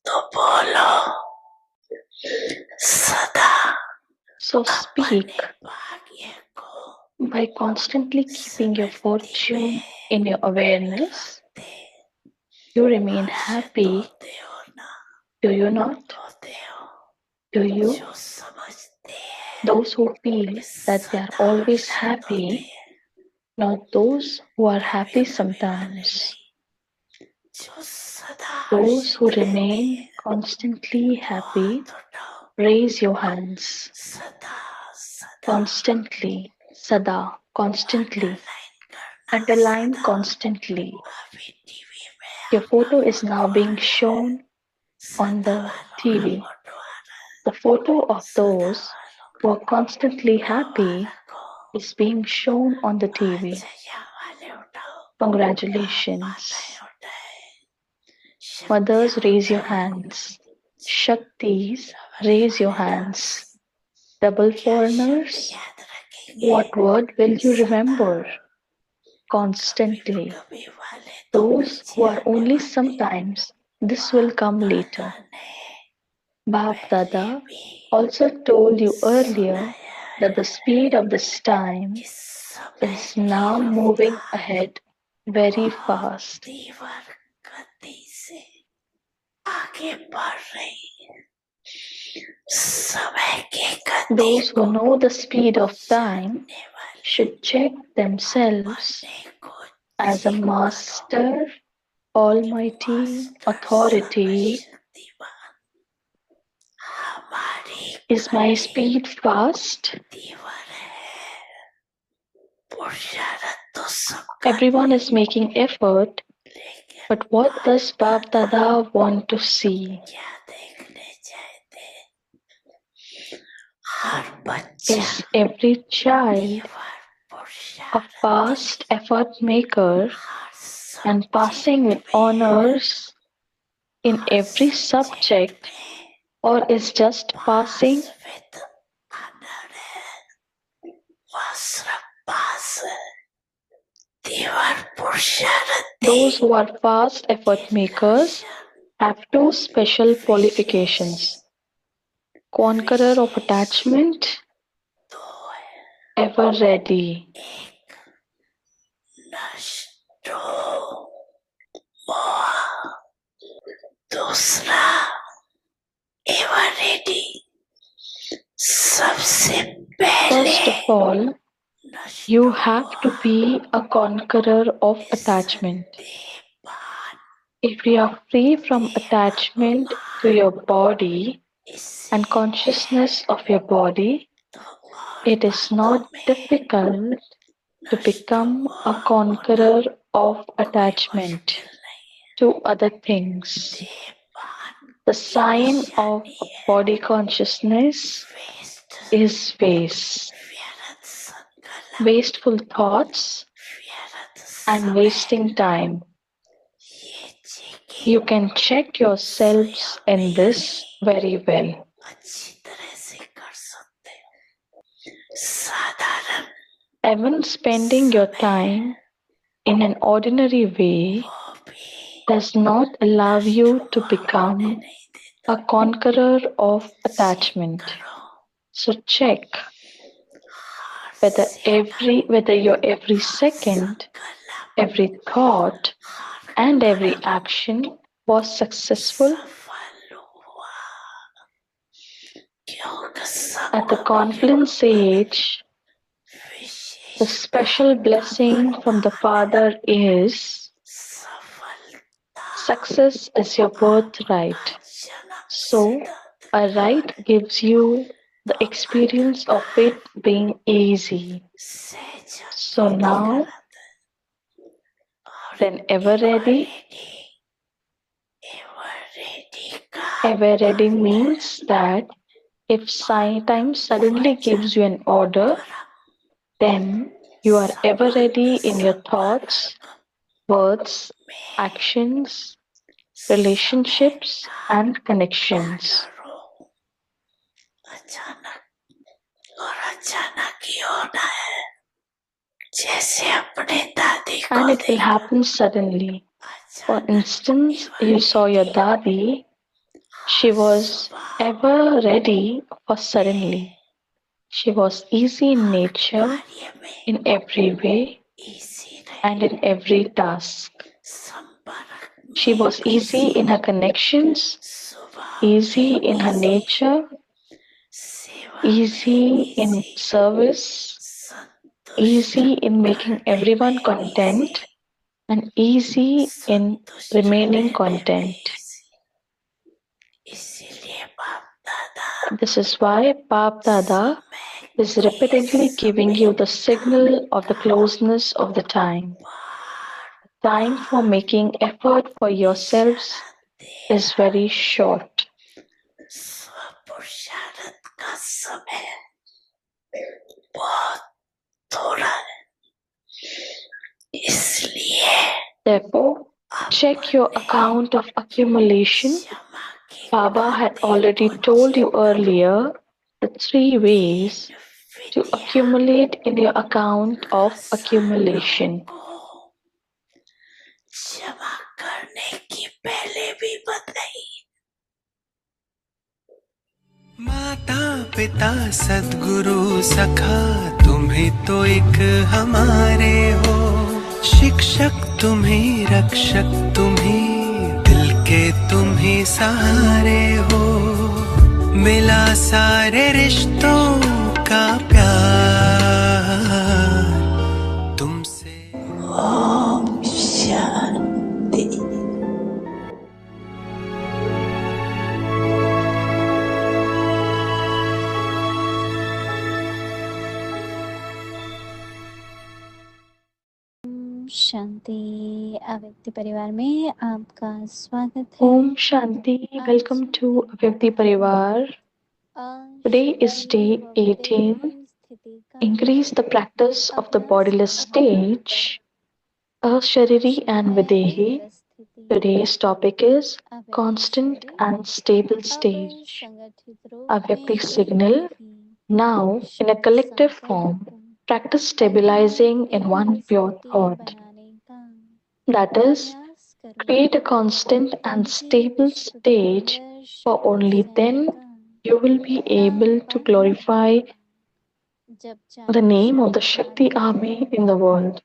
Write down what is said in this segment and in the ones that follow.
तो बोलो सदा So speak भाग्य को by constantly keeping your fortune in your awareness. You remain happy, होते हो ना do you not? होते हो Do you? जो समझते हैं Those who feel that they are always happy, not those who are happy sometimes. जो सदा Those who remain constantly happy, raise your hands. सदा सदा Constantly, sada, constantly. Underline constantly. अभी टीवी में Your photo is now being shown on the TV. The photo of those who are constantly happy is being shown on the TV. Congratulations. Mothers, raise your hands. Shaktis, raise your hands. Double foreigners, what word will you remember? Constantly. Those who are only sometimes, this will come later. Bap Dada also told you earlier that the speed of this time is now moving ahead very fast. Those who know the speed of time should check themselves as a master, almighty authority. Is my speed fast? Everyone is making effort, but what does Bap Dada want to see? Is every child a past effort maker and passing with honors in every subject, or is just passing? Those who are fast effort makers have two special qualifications: conqueror of attachment, ever ready. दूसरा ever ready सबसे पहले First of all, you have to be a conqueror of attachment. If you are free from attachment to your body and consciousness of your body, it is not difficult to become a conqueror of attachment to other things. The sign of body consciousness is waste. Wasteful thoughts and wasting time. You can check yourselves in this very well. Even spending your time in an ordinary way does not allow you to become a conqueror of attachment. So check whether your every second, every thought, and every action was successful. At the confluence age, the special blessing from the Father is success is your birthright. So, a right gives you the experience of it being easy. So now, then ever ready? Ever ready means that if time suddenly gives you an order, then you are ever ready in your thoughts, words, actions, relationships, and connections. And it will happen suddenly. For instance, you saw your dadi She was ever ready for suddenly. She was easy in nature, कार्य में in every way, इसी and रहे in every task. संपर्क She में was easy in her connections, स्वभाव easy में in her इसी nature, सेवा में easy in इसी service, संतुष्ट easy in making करने everyone में इसी content, and easy in संतुष्ट remaining रहने में content. इसी इसीलिए बाप दादा This is why Bap Dada समय is के repeatedly giving you the समीपता signal of the closeness of the time. Time for making effort for yourselves इशारा दे is रहा very short. स्वपुरुषार्थ का समय बहुत थोड़ा है इसलिए Therefore, check your अपने account of accumulation. क्षमा के Baba had खाते already को told you चेक करो earlier the three ways तीन to विधियां accumulate in your account of रसायनों accumulation. को क्षमा करने की पहले भी बताई माता पिता सद्गुरु सखा तुम्ही तो एक हमारे हो शिक्षक तुम्ही रक्षक तुम्ही दिल के तुम्ही सहारे हो मिला सारे रिश्तों का प्यार तुमसे ओम शांति शांति अव्यक्ति परिवार में आपका स्वागत है। Om Shanti. Welcome to Avyakti Parivar. Today is day 18. Increase the practice of the bodiless stage, Ashariri and Videhi. Today's topic is constant and stable stage. Avyakti signal. Now, in a collective form, practice stabilizing in one pure thought. That is, create a constant and stable stage, for only then you will be able to glorify the name of the Shakti army in the world.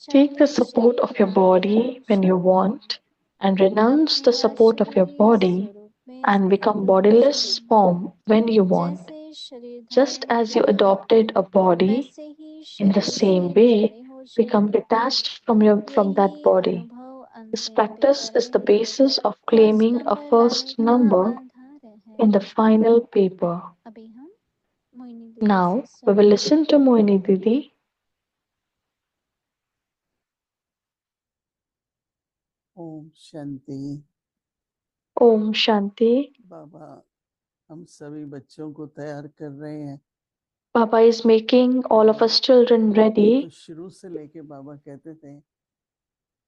Take the support of your body when you want and renounce the support of your body and become bodiless form when you want. Just as you adopted a body, in the same way, become detached from that body. This practice is the basis of claiming a first number in the final paper. Now we will listen to Moini Didi. Om Shanti. Om Shanti. बाबा हम सभी बच्चों को तैयार कर रहे हैं। Baba is making all of us children तो ready, शुरू से लेके बाबा कहते थे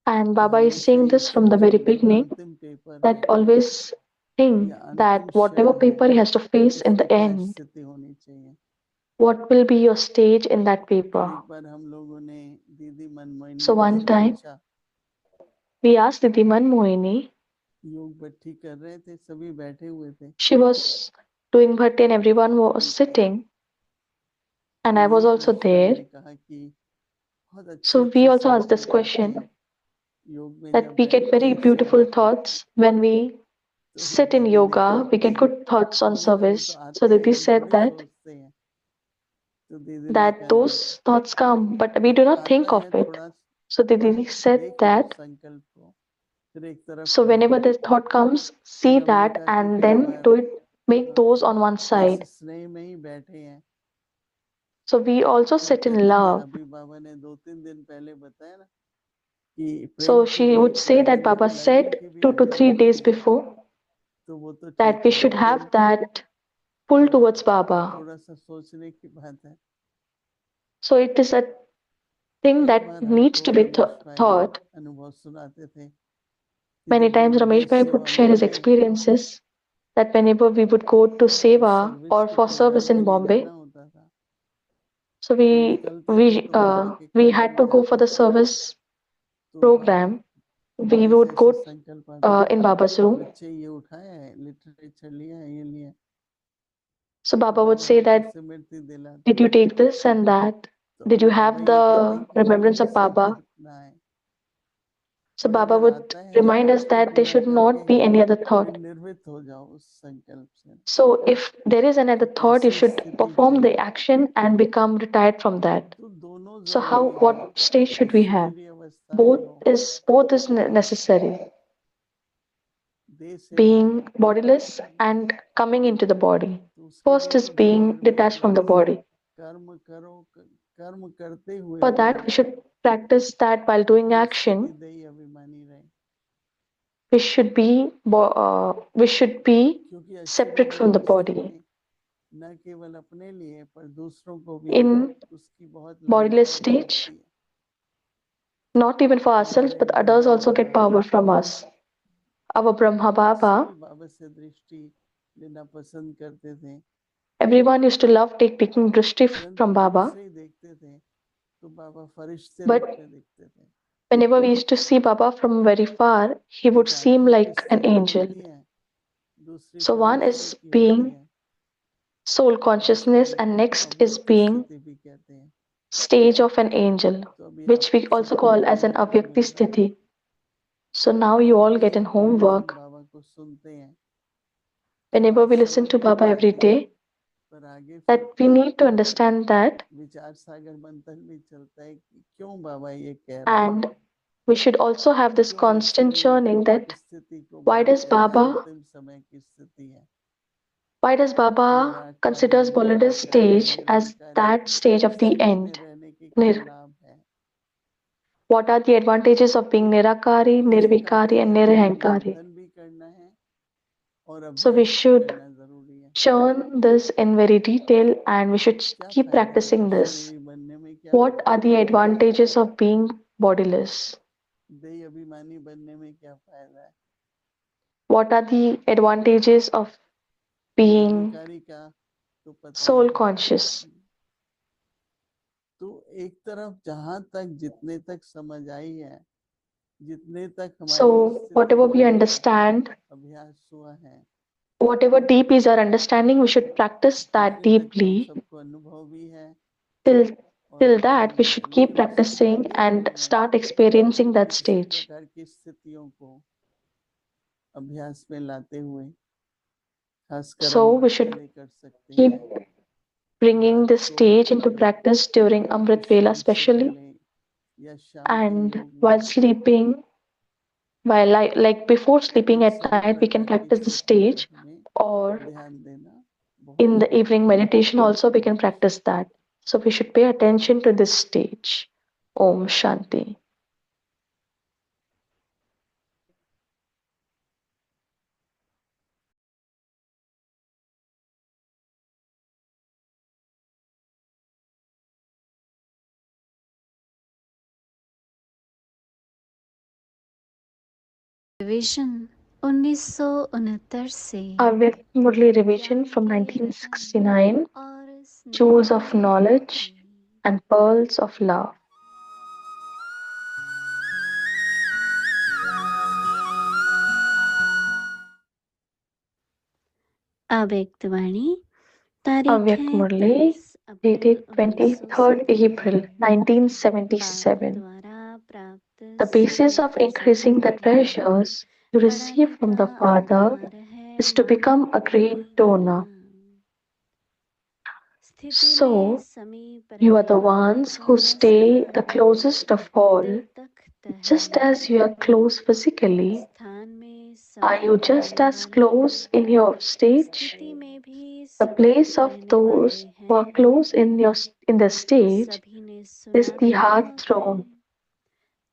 and कि Baba is हमेशा saying ये this from the very सोचें कि जो beginning अंतिम पेपर that है always think या that अंतिम whatever क्षण है paper he has to face in उसकी the क्या end, स्थिति होनी चाहिए। what will be your stage in that तो paper. एक बार हम लोगों ने दीदी मनमोहिनी So जी one से time पूछा, we asked Didi Manmohini, योग भट्टी कर रहे थे, सभी बैठे हुए थे, she was doing bhatti and everyone was ठीक है। sitting, and तो I was एक also क्वेश्चन there. हमने कहा कि बहुत अच्छी So we अच्छी also asked this सोचें आती question हैं योग में that जब we get बैठते very हैं beautiful सेवा में। thoughts when we तो sit in दीदी ने yoga, कहा we get कि good thoughts on हमने कहा वो तो service. So आते हैं, Didi हम said थोड़ी that सोचते हैं। तो दीदी ने that कहा those thoughts come, but we जब do not आता think of है it. थोड़ा So Didi said देख लो that संकल्प को, फिर एक तरफ so कर लो। whenever the thought comes, फिर see हमने that कहा कि and कई then bar do it, make those on one इस side. स्नेह में ही बैठे हैं। So we also तो sit in कहते थे love. अभी बाबा ने 2-3 दिन पहले बताया ना कि So प्रेम की she भी would say पहले that दिन Baba लगन said की भी 2 to 3 अभिव्यक्ति days है, before तो वो तो that ठीक we है, should have लेकिन that pull towards Baba. थोड़ा सा सोचने की बात है। So it is a thing कई that बार needs हमको to be रमेश भाई thought. अनुभव सुनाते थे कि Many जब भी times Ramesh विदेश Bhai सेवा would में share his गए experiences that whenever we would go to तो Seva सर्विस or के for service प्रोग्राम in के लिए Bombay, जाना होता था। so तो निकलते थे तो बाबा के we कमरे had में to go for जाते the थे, service तो बाबा program. we जैसे would go ऐसे संकल्प आते हैं, in Baba's room. बच्चे ये उठाया है, लिटरेचर लिया है, ये लिया है, So तो Baba would बाबा say हाथों that, से मिर्ची दिलाते did you हैं। take this and that? तो Did you बाबा have ये the कहते हैं कि remembrance ढंग of से Baba? देखना है, So और Baba अगर would आता है remind तो us उसको that there पूरा should करके not be any other फिर thought. निर्वृत्त हो जाओ उस संकल्प से। So if there is another तो thought, you कैसी should स्थिति perform the चाहिए? action and become retired from that. तो दोनों So how, जरूरी है, what stage should we have? शरीरीय अवस्था भी हो, Both is necessary. देह से Being बाहर, bodiless and coming into the body. तो उसके First लिए is तो being धर्म detached from the करो, body. कर्म करो, कर्म करते हुए For भी that, we should practice that while doing ये action. स्थिति देही अभिमानी रहे, We should be क्योंकि अशुभ separate देह from the की स्थिति body. में न केवल अपने लिए पर दूसरों को भी In उसकी बहुत bodiless लाभकारी stage, होती है। not even for ourselves, हमारे but Brahma others also get Baba power from us. Our Brahma Baba, सभी बाबा से दृष्टि लेना पसंद करते थे, everyone used to love taking drishti परंतु from दूर Baba. से ही देखते थे तो बाबा फरिश्ते But रूप में दिखते थे। whenever we used to see Baba from very far, he would एक seem आत्मा की like an स्थिति angel. होती है, दूसरी So one फरिश्ते is की होती being है, soul जिसको consciousness, हम and next is अव्यक्त being स्थिति भी कहते हैं। stage of an angel, तो अभी which आप we also सबको call as an homework avyakti मिल रहा है, sthiti. So now you all get प्रत्येक an दिन जब homework. बाबा को सुनते हैं तो Whenever बात we listen समझ to में तो Baba every आती है, day, पर आगे that फिर we need to understand that, विचार सागर मंथन भी चलता है कि क्यों बाबा ये कह रहे हैं, and we should also have this क्यों constant ऐसी churning that स्थिति को why बाबा does कहते हैं Baba अंतिम समय की स्थिति है। Baba Nirankari, considers bodiless निर्विकारी, stage as निर्विकारी that stage of the स्थिति में end? रहने के क्या लाभ है? What are the advantages of being Nirakari, इसका Nirvikari, and हमें Nirhankari? मंथन भी करना है और So we अभ्यास भी should करना जरूरी है। churn this in very detail and we should क्या keep फायदा है practicing this. शरीर बनने में? क्या What फायदा are the है advantages of being bodiless? देह अभिमानी बनने में? क्या फायदा है What are the advantages of being निरहंकारी का? तो पता ही soul है। conscious? तो एक तरफ जहां तक जितने तक समझ आई है, जितने तक हमारी So स्थिति whatever we में understand, अभ्यास हुआ है, whatever deep is our understanding, we should practice that उतने तक तो हम deeply. सबको अनुभव भी है Till और till अनुभव that, we में है, should keep लेकिन उससे practicing आगे and बढ़ना है start experiencing कि that किसी stage. प्रकार की स्थितियों को अभ्यास में लाते हुए, खासकर So we अमृत should वेले कर सकते keep हैं, bringing रात this को stage into practice during Amrit Vela, विश्राम से especially, पहले या शाम के and योग while में sleeping, while like before sleeping in at सभी night, we can प्रकार की practice the स्थिति पर stage, हमें or ध्यान देना बहुत in the जरूरी evening है। meditation also we can practice that. So we should pay attention to this stage. Om Shanti. Revision 1969 से Avyakt Murli revision ज्ञान from के 1969, रत्न और स्नेह Jewels of की Knowledge मोती। and Pearls of Love. अव्यक्तवाणी तारीख Avyakt है Murli, 23 dated अप्रैल 23rd April 1997। बाप 1977. द्वारा प्राप्त The basis of सभी increasing the प्रसाद में treasures you बढ़ाने receive from का the Father आधार है is to become a great donor. स्थिति So, में समीप you are the रहने ones का who stay the स्थान closest of all. दिल तख्त Just है। as you are close physically, स्थान में are you समीप just रहने as वाले close in your stage? स्थिति में भी The place समीप of रहने वाले those who are हैं। close in the stage सभी ने is सुना the था heart throne.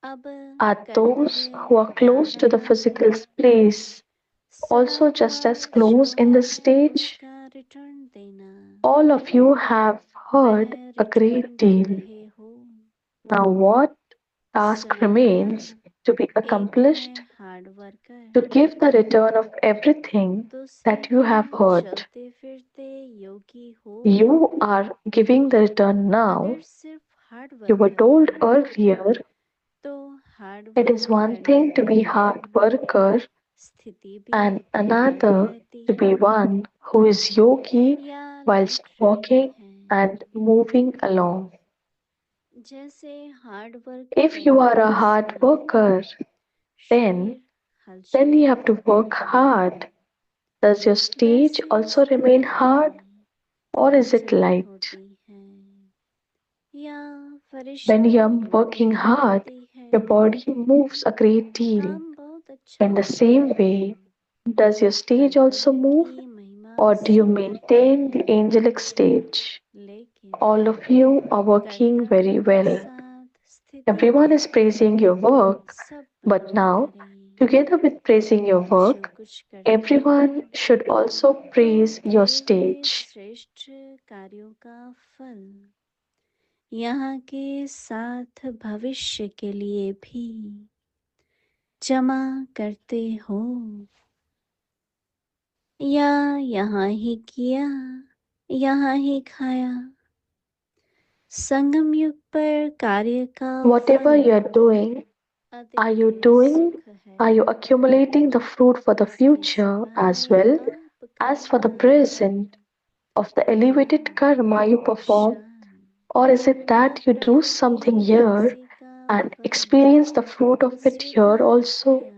अब Are those कर्तव्य who are close to the आरंभ physical है। place सदा also का just as close in the चाहूँ stage? उसका रिटर्न देना। All of you have heard वह a great return they deal. रहे हो। Now, what task सुनाना remains to be एक accomplished है hard worker to give the return of everything दूसरे that you have हैं heard? चलते फिरते योगी हो। You are giving the return now. अगर सिर्फ hard You were worker told हो earlier तो hard It is work one करने thing to be वाले hard worker स्थिति भी and हार्ड another रहती to be है one who is yogi या whilst लक्ष्य walking है। and moving along. जैसे hard work If you are a करने hard से worker, then शरीर हलचल you have to करता work है, hard. Does your stage वैसे also remain स्थिति hard भी or is it हलचल light? होती है या When you Firishta are working hard, होती है। your body moves a great deal. काम बहुत अच्छा In the होता same है, way, does your stage also कर्तव्य move की महिमा or do you स्वीकारते maintain the हैं, angelic stage? लेकिन All of you are working very कर्तव्य के well. साथ स्थिति Everyone भी is praising your work, सब but बराबर now, करें। together with praising your जो work, कुछ करते everyone हैं should also तो praise your किए हुए stage. श्रेष्ठ कार्यों का फल यहाँ के साथ भविष्य के लिए भी जमा करते हो या यहाँ ही किया, यहाँ ही खाया। संगम युग पर कार्य का Whatever फल you are doing, are you अधिक doing? सुख है। Are you accumulating the fruit for the इसके future as सिवाय well आपका as for the काम present of the elevated karma you perform? शान Or is it that you do something प्रकृति here इसी का and फल experience the fruit of it here स्वीकार also? किया।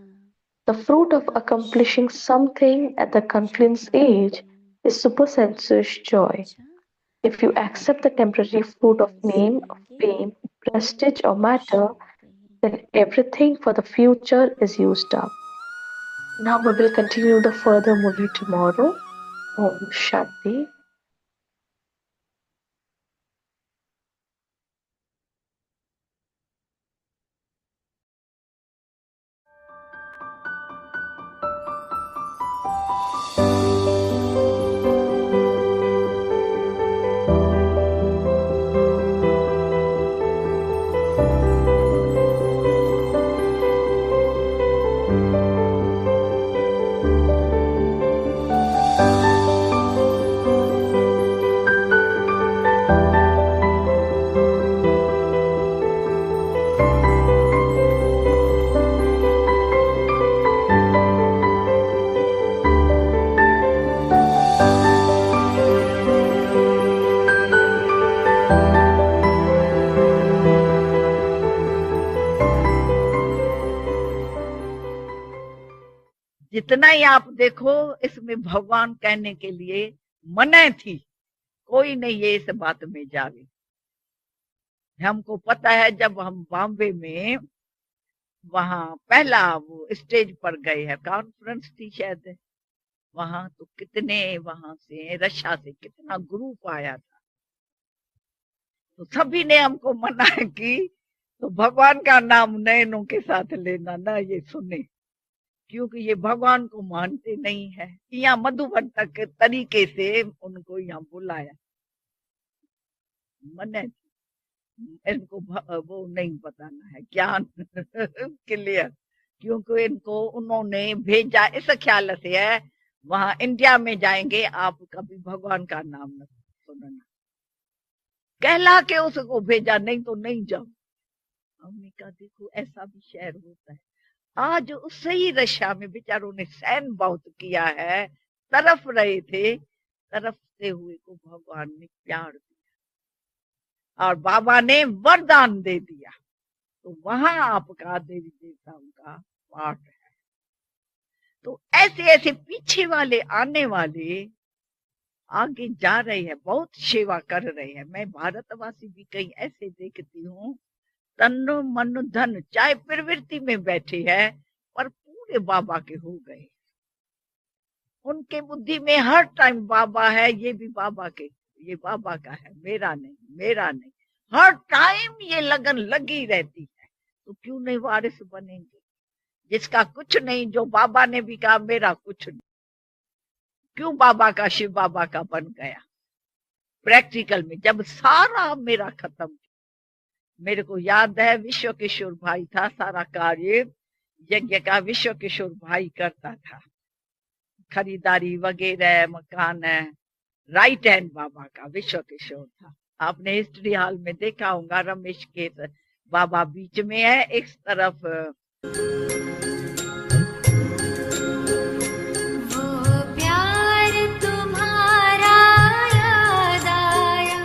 The fruit of भविष्य accomplishing something at the confluence age चाहे is supersensuous joy. अच्छा If you accept the temporary fruit of name, of fame, prestige, or matter, then everything for the future is used up. Now we will continue the further movie tomorrow. Om Shanti. जितना ही आप देखो इसमें भगवान कहने के लिए मने थी, कोई नहीं ये इस बात में जावे। हमको पता है जब हम बॉम्बे में वहां पहला वो स्टेज पर गए हैं, कॉन्फ्रेंस थी शायद, वहां तो कितने वहां से रशिया से कितना ग्रुप आया था, तो सभी ने हमको मना की तो भगवान का नाम नयनों के साथ लेना ना ये सुने, क्योंकि ये भगवान को मानते नहीं है। यहाँ मधुबन तक तरीके से उनको यहाँ बुलाया, मने इनको वो नहीं बताना है ज्ञान क्लियर, क्योंकि इनको उन्होंने भेजा इस ख्याल से है वहां इंडिया में जाएंगे आप कभी भगवान का नाम न सुनना, कहला के उसको भेजा, नहीं तो नहीं जाओ। हमने कहा देखो ऐसा भी शहर होता है। आज उससे ही रशिया में बेचारों ने सहन बहुत किया है, तरफ रहे थे, तरफते हुए को भगवान ने प्यार दिया और बाबा ने वरदान दे दिया, तो वहां आपका देवी देवताओं का पाठ है। तो ऐसे ऐसे पीछे वाले आने वाले आगे जा रहे हैं, बहुत सेवा कर रहे हैं। मैं भारतवासी भी कहीं ऐसे देखती हूँ, तन मन धन चाहे प्रवृत्ति में बैठे हैं पर पूरे बाबा के हो गए। उनके बुद्धि में हर टाइम बाबा है, ये भी बाबा के, ये बाबा का है, मेरा नहीं, मेरा नहीं, हर टाइम ये लगन लगी रहती है। तो क्यों नहीं वारिस बनेंगे? जिसका कुछ नहीं, जो बाबा ने भी कहा मेरा कुछ नहीं, क्यों बाबा का शिव बाबा का बन गया? प्रैक्टिकल में जब सारा मेरा खत्म, मेरे को याद है विश्व किशोर भाई था, सारा कार्य यज्ञ का विश्व किशोर भाई करता था, खरीदारी वगैरह मकान, राइट हैंड बाबा का विश्व किशोर था। आपने हिस्ट्री हॉल में देखा होगा, रमेश के बाबा बीच में है, एक तरफ वो प्यार तुम्हारा याद आया,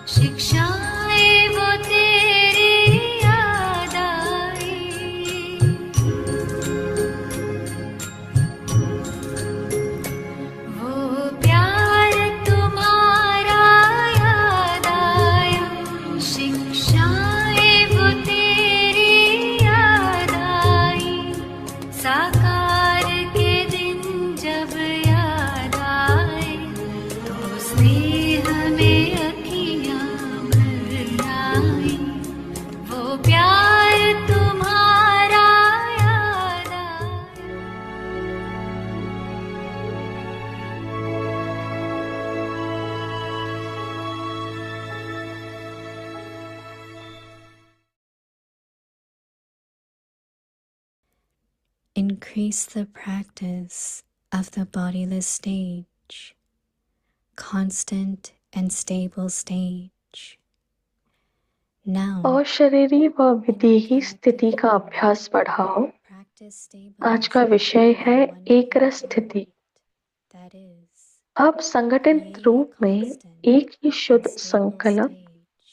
शिक्षाएं वो तेरी याद आई। वो प्यार तुम्हारा याद आया, शिक्षाएं वो तेरी याद आई। साकार के दिन जब याद आए, तो स्नेह में अखियां भर आई। वो प्यार तुम्हारा याद आया। Increase the practice of the bodiless stage, constant and stable stage. Now, अशरीरी व विदेही स्थिति का अभ्यास बढ़ाओ। practice आज का stabilizing विषय है in one एकरस unit, स्थिति। that is, अब संगठित रूप में एक ही शुद्ध stable संकल्प stage.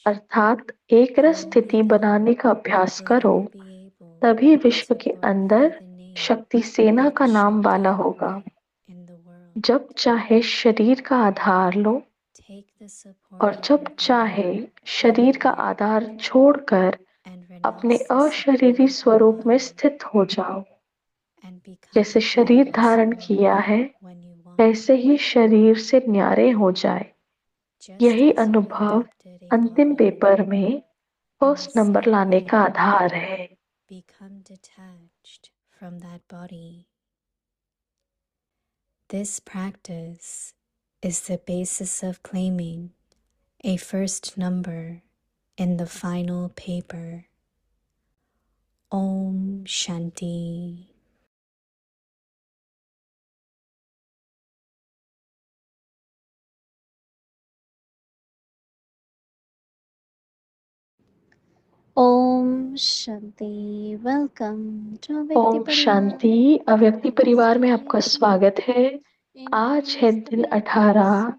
अर्थात एकरस स्थिति बनाने का अभ्यास So करो, you'll be able तभी विश्व to के glorify अंदर the name शक्ति सेना का of नाम वाला Shakti होगा। in the world. जब चाहे शरीर का आधार लो Take the support और of जब your चाहे body शरीर का आधार छोड़कर and अपने renounce the अशरीरी support of स्वरूप the में body स्थित हो जाओ। and become जैसे the शरीर body धारण soul किया है, when you want. वैसे ही शरीर से न्यारे हो जाए। Just यही as you अनुभव adopted a अंतिम body, पेपर में in the first number same लाने का way, आधार है। become detached from that body. This practice is the basis of claiming a first number in the final paper. Om Shanti. Om Shanti. Welcome to Avyakti Om Parivar. Shanti. अव्यक्ति परिवार में आपका स्वागत है। आज है दिन 18।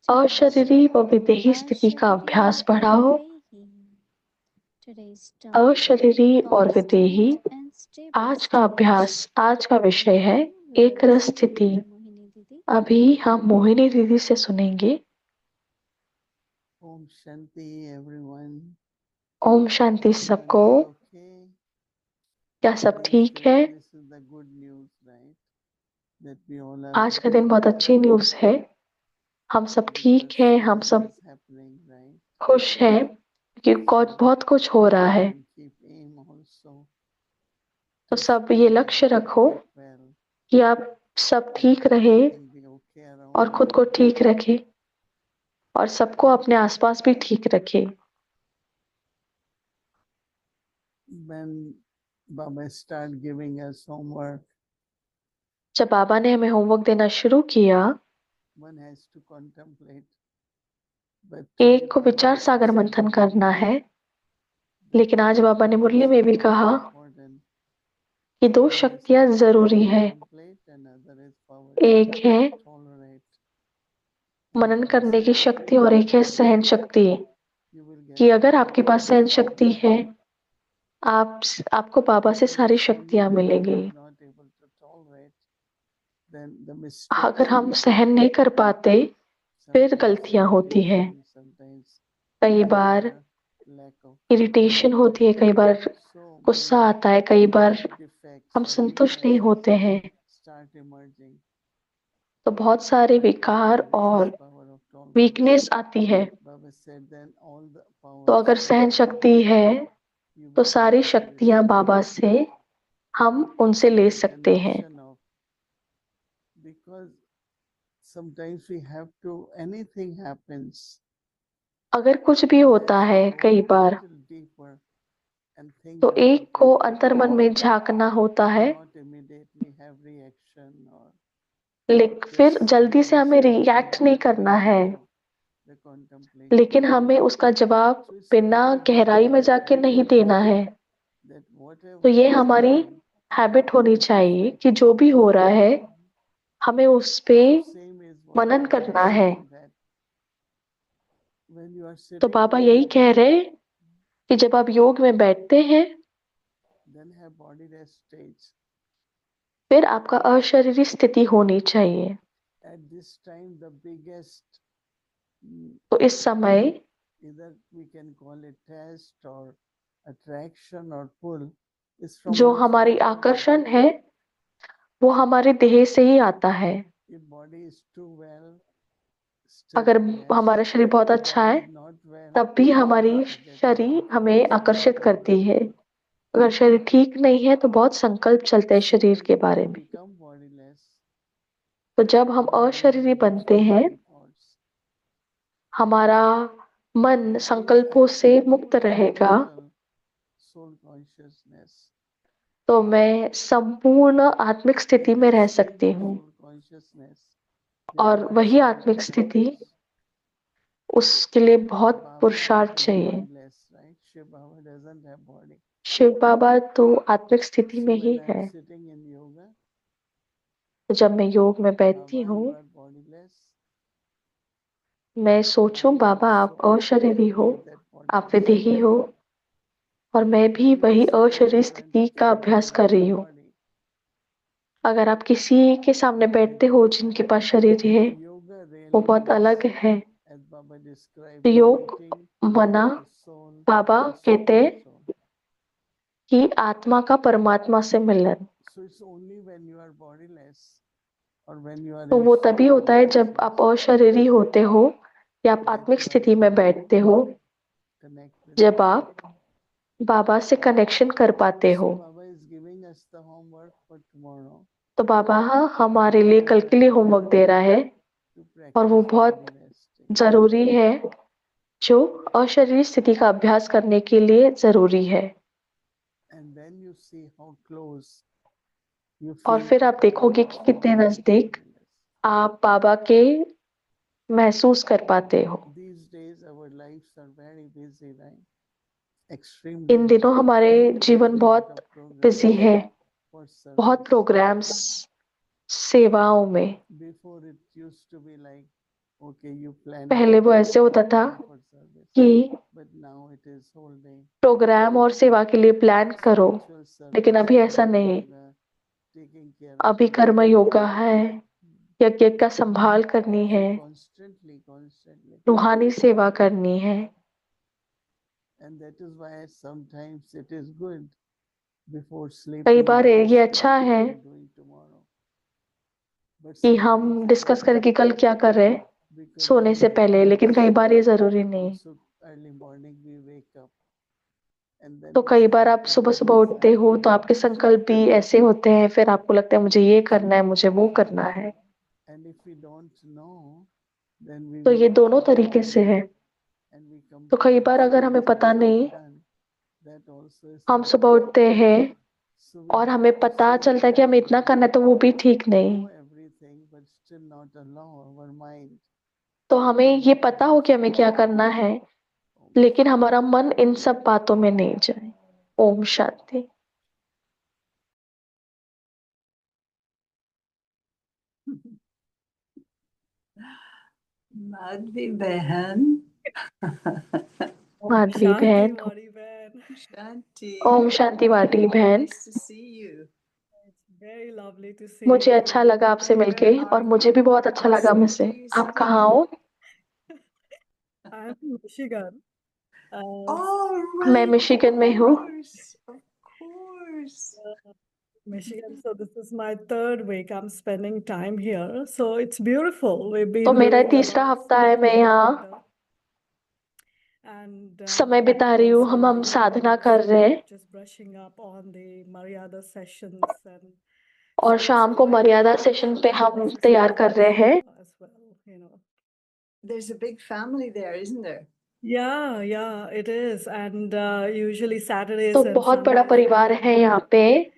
अशरीरी व विदेही स्थिति का अभ्यास बढ़ाओ। अशरीरी और विदेही। आज का अभ्यास, आज का विषय है एकरस स्थिति। अभी हम मोहिनी दीदी से सुनेंगे। ओम शांति एवरीवन। ओम शांति सबको। Okay. क्या सब ठीक है? This is the good news, right? That we all are आज का दिन बहुत अच्छी न्यूज़ है। हम सब ठीक हैं, हम सब is happening, right? खुश हैं क्योंकि बहुत कुछ हो रहा है। Keep aim also. तो सब ये लक्ष्य रखो Well, कि आप सब ठीक रहे everything be okay around और खुद को ठीक रखे और सबको अपने आसपास भी ठीक रखे। when Baba start giving us homework, जब बाबा ने हमें होमवर्क देना शुरू किया, one has to contemplate. But एक को विचार सागर मंथन करना है, लेकिन आज बाबा ने मुरली में भी कहा कि दो शक्तियां जरूरी है। एक है मनन करने की शक्ति और एक है सहन शक्ति। कि अगर आपके पास सहन शक्ति है, आपको बाबा से सारी शक्तियां मिलेंगी। अगर हम सहन नहीं कर पाते, फिर गलतियां होती हैं। कई बार इरिटेशन होती है, कई बार गुस्सा आता है, कई बार हम संतुष्ट नहीं होते हैं। तो बहुत सारे विकार और वीकनेस आती है। तो अगर सहन शक्ति है तो सारी शक्तियां बाबा से हम उनसे ले सकते हैं। अगर कुछ भी होता है कई बार, तो एक को अंतर्मन में झांकना होता है, लेकिन फिर जल्दी से हमें रिएक्ट नहीं करना है। the contemplation. लेकिन हमें उसका जवाब So it's बिना our गहराई में जाके नहीं देना है। that whatever तो ये is हमारी happening, हैबिट होनी चाहिए कि जो भी हो रहा है हमें उस पे so same is what Manan Baba करना is है। saying, that when you are तो sitting बाबा in यही yoga, कह रहे हैं कि जब आप योग में बैठते हैं then have body rest stage. फिर आपका अशरीरी स्थिति होनी चाहिए। At this time, the biggest, तो इस समय either we can call it test or attraction or pull, is from जो outside हमारी the body. आकर्षण है वो हमारे देह से ही आता है। If body is too well, अगर steady, yes. हमारा शरीर बहुत If अच्छा body है is not well, तब भी हमारी it gets शरीर very हमें fast. आकर्षित करती है। अगर शरीर ठीक नहीं है तो बहुत संकल्प चलते हैं So शरीर के when बारे we में। become bodiless, तो जब हम our mind अशरीरी begins बनते to हैं free thoughts. हमारा मन That means संकल्पों I से have मुक्त total, रहेगा। total soul consciousness. तो मैं संपूर्ण आत्मिक स्थिति And में to रह see सकती that हूँ soul consciousness और requires वही some आत्मिक स्थिति efforts. उसके लिए बहुत Baba पुरुषार्थ is चाहिए। bodiless, right? Shiv Baba doesn't have body. Shiv बाबा तो आत्मिक स्थिति So में ही when I'm है। sitting in yoga, तो जब मैं योग में बैठती Baba, हूँ you are bodiless. मैं I सोचूं am बाबा आप also अशरीरी हो, like that आप bodiless. विदेही हो और मैं भी When you are वही sitting अशरीरी in स्थिति front of का अभ्यास somebody कर who रही has हूँ। body, अगर आप किसी के सामने बैठते हो जिनके पास शरीर है the yoga वो really बहुत is, अलग है। as Baba described, योग uniting मना the soul Baba and soul कहते and हैं soul. कि आत्मा का परमात्मा से मिलन। So it's only when you are bodiless or when you are तो in वो soul तभी होता है जब आप consciousness अशरीरी होते हो या आप that आत्मिक you are स्थिति में able बैठते to हो, connect with जब Baba. आप बाबा से कनेक्शन कर पाते हो। So Baba is giving us the homework for tomorrow तो बाबा हमारे लिए कल के लिए होमवर्क दे रहा है to और वो practice बहुत body resting. जरूरी है जो अशरीरी स्थिति का अभ्यास करने के लिए जरूरी है। And then you see how close you और feel फिर to आप Baba देखोगे कि when कितने you are नजदीक bodiless. आप बाबा के महसूस कर पाते हो। These days our lives are very busy, right? Extremely इन दिनों busy. हमारे जीवन Lot बहुत of programs बिजी है, for बहुत service. प्रोग्राम्स सेवाओं में। Before it used to be like, okay, you plan पहले वो ऐसे होता था for service, कि but now it is whole day. Program और सेवा के लिए प्लान करो, Spiritual service, लेकिन अभी ऐसा karma नहीं। yoga, taking care of अभी कर्म people. योगा है, यज्ञ का संभाल करनी So है, constantly. रूहानी सेवा करनी है। And that is why sometimes it is good before कई sleeping बार to ये discuss अच्छा what है we are doing tomorrow. But कि हम sometimes it डिस्कस is करें कि कल क्या कर रहे हैं because सोने से पहले, लेकिन कई बार ये जरूरी that नहीं। also early morning we wake up and then तो we कई say, बार आप okay, सुबह this सुबह is उठते हो तो आपके संकल्प भी ऐसे होते हैं, फिर आपको लगता है मुझे ये करना है, मुझे वो करना है। and if we don't know, then we तो ये wake दोनों up तरीके से है। and we come तो to कई know, बार अगर so हमें this पता has to नहीं, be done. That also is हम not सुबह good. उठते हैं So we और have हमें to पता see चलता है कि हमें इतना करना है, तो वो भी ठीक नहीं। know everything but still not allow our mind. तो हमें ये पता हो कि हमें क्या करना है, लेकिन हमारा मन इन सब बातों में नहीं जाए। ओम शांति। माधवी बहन माधवी बहन, वाणी बहन, शांति ओम शांति वाटी बहन। nice to see you very lovely to see मुझे you अच्छा too. लगा आपसे मिलके where और are मुझे भी you बहुत अच्छा लगा मुझसे। do you आप stay कहाँ हो? I'm in Michigan. oh मैं right मिशिगन में हूँ। of course Michigan. So this is my third week. I'm spending time here. So it's beautiful. We've तो been मेरा doing a तीसरा lot of हफ्ता है, मैं यहाँ together. And समय बिता रही हूँ। हम also, साधना कर रहे हैं just brushing up on the Maryada sessions and और शाम को मर्यादा सेशन पे हम तैयार कर रहे हैं। as well, you know. there's a big family there isn't there Yeah, it is. And usually Saturdays तो and बहुत बड़ा Sundays we परिवार come है here. यहाँ पे।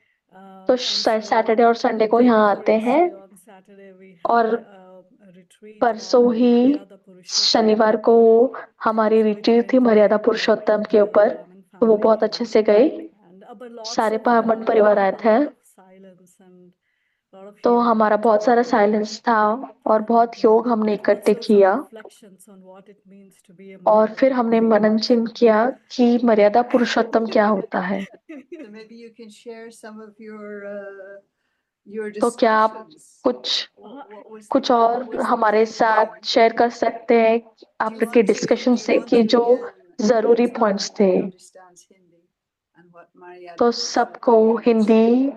तो And so सैटरडे और संडे को day यहाँ before आते हैं yesterday on Saturday we और had परसों ही शनिवार को हमारी रिट्रीट थी मर्यादा पुरुषोत्तम के ऊपर, तो वो बहुत अच्छे से गई। सारे ब्राह्मण परिवार आए थे, तो हमारा बहुत सारा साइलेंस था और बहुत योग हमने इकट्ठे किया। और फिर हमने मनन चिंतन किया कि मर्यादा पुरुषोत्तम क्या होता है। So maybe you can share some of your तो क्या आप discussions. कुछ और हमारे साथ शेयर कर सकते हैं आपके डिस्कशन से कि जो जरूरी पॉइंट्स थे? तो सबको हिंदी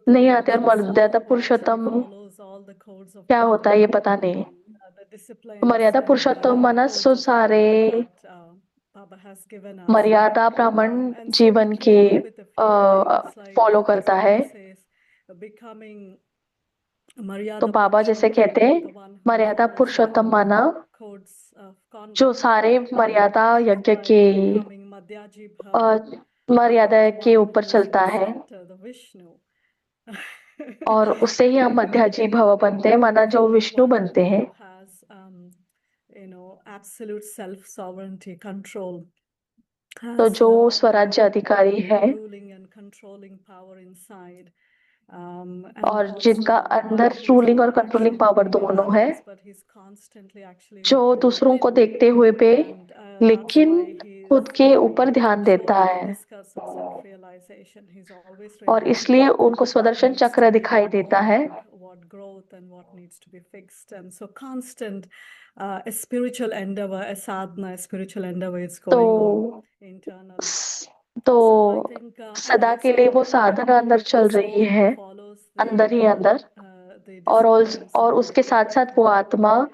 नहीं आते और मर्यादा पुरुषोत्तम क्या होता है ये पता नहीं। मर्यादा पुरुषोत्तम मनस सारे मर्यादा ब्राह्मण जीवन के फॉलो करता है। तो बाबा जैसे कहते हैं मर्यादा पुरुषोत्तम माना जो सारे मर्यादा यज्ञ के मर्यादा के ऊपर चलता है, और उससे ही हम मध्याजी भव बनते हैं, माना जो विष्णु बनते हैं। तो जो स्वराज्य अधिकारी है और जिनका अंदर रूलिंग और कंट्रोलिंग पावर दोनों है, जो दूसरों को देखते हुए भी लेकिन खुद के ऊपर ध्यान देता है, और इसलिए उनको स्वदर्शन चक्र दिखाई देता है। तो सदा के लिए वो साधना अंदर चल रही है, अंदर ही अंदर, और उसके साथ साथ वो आत्मा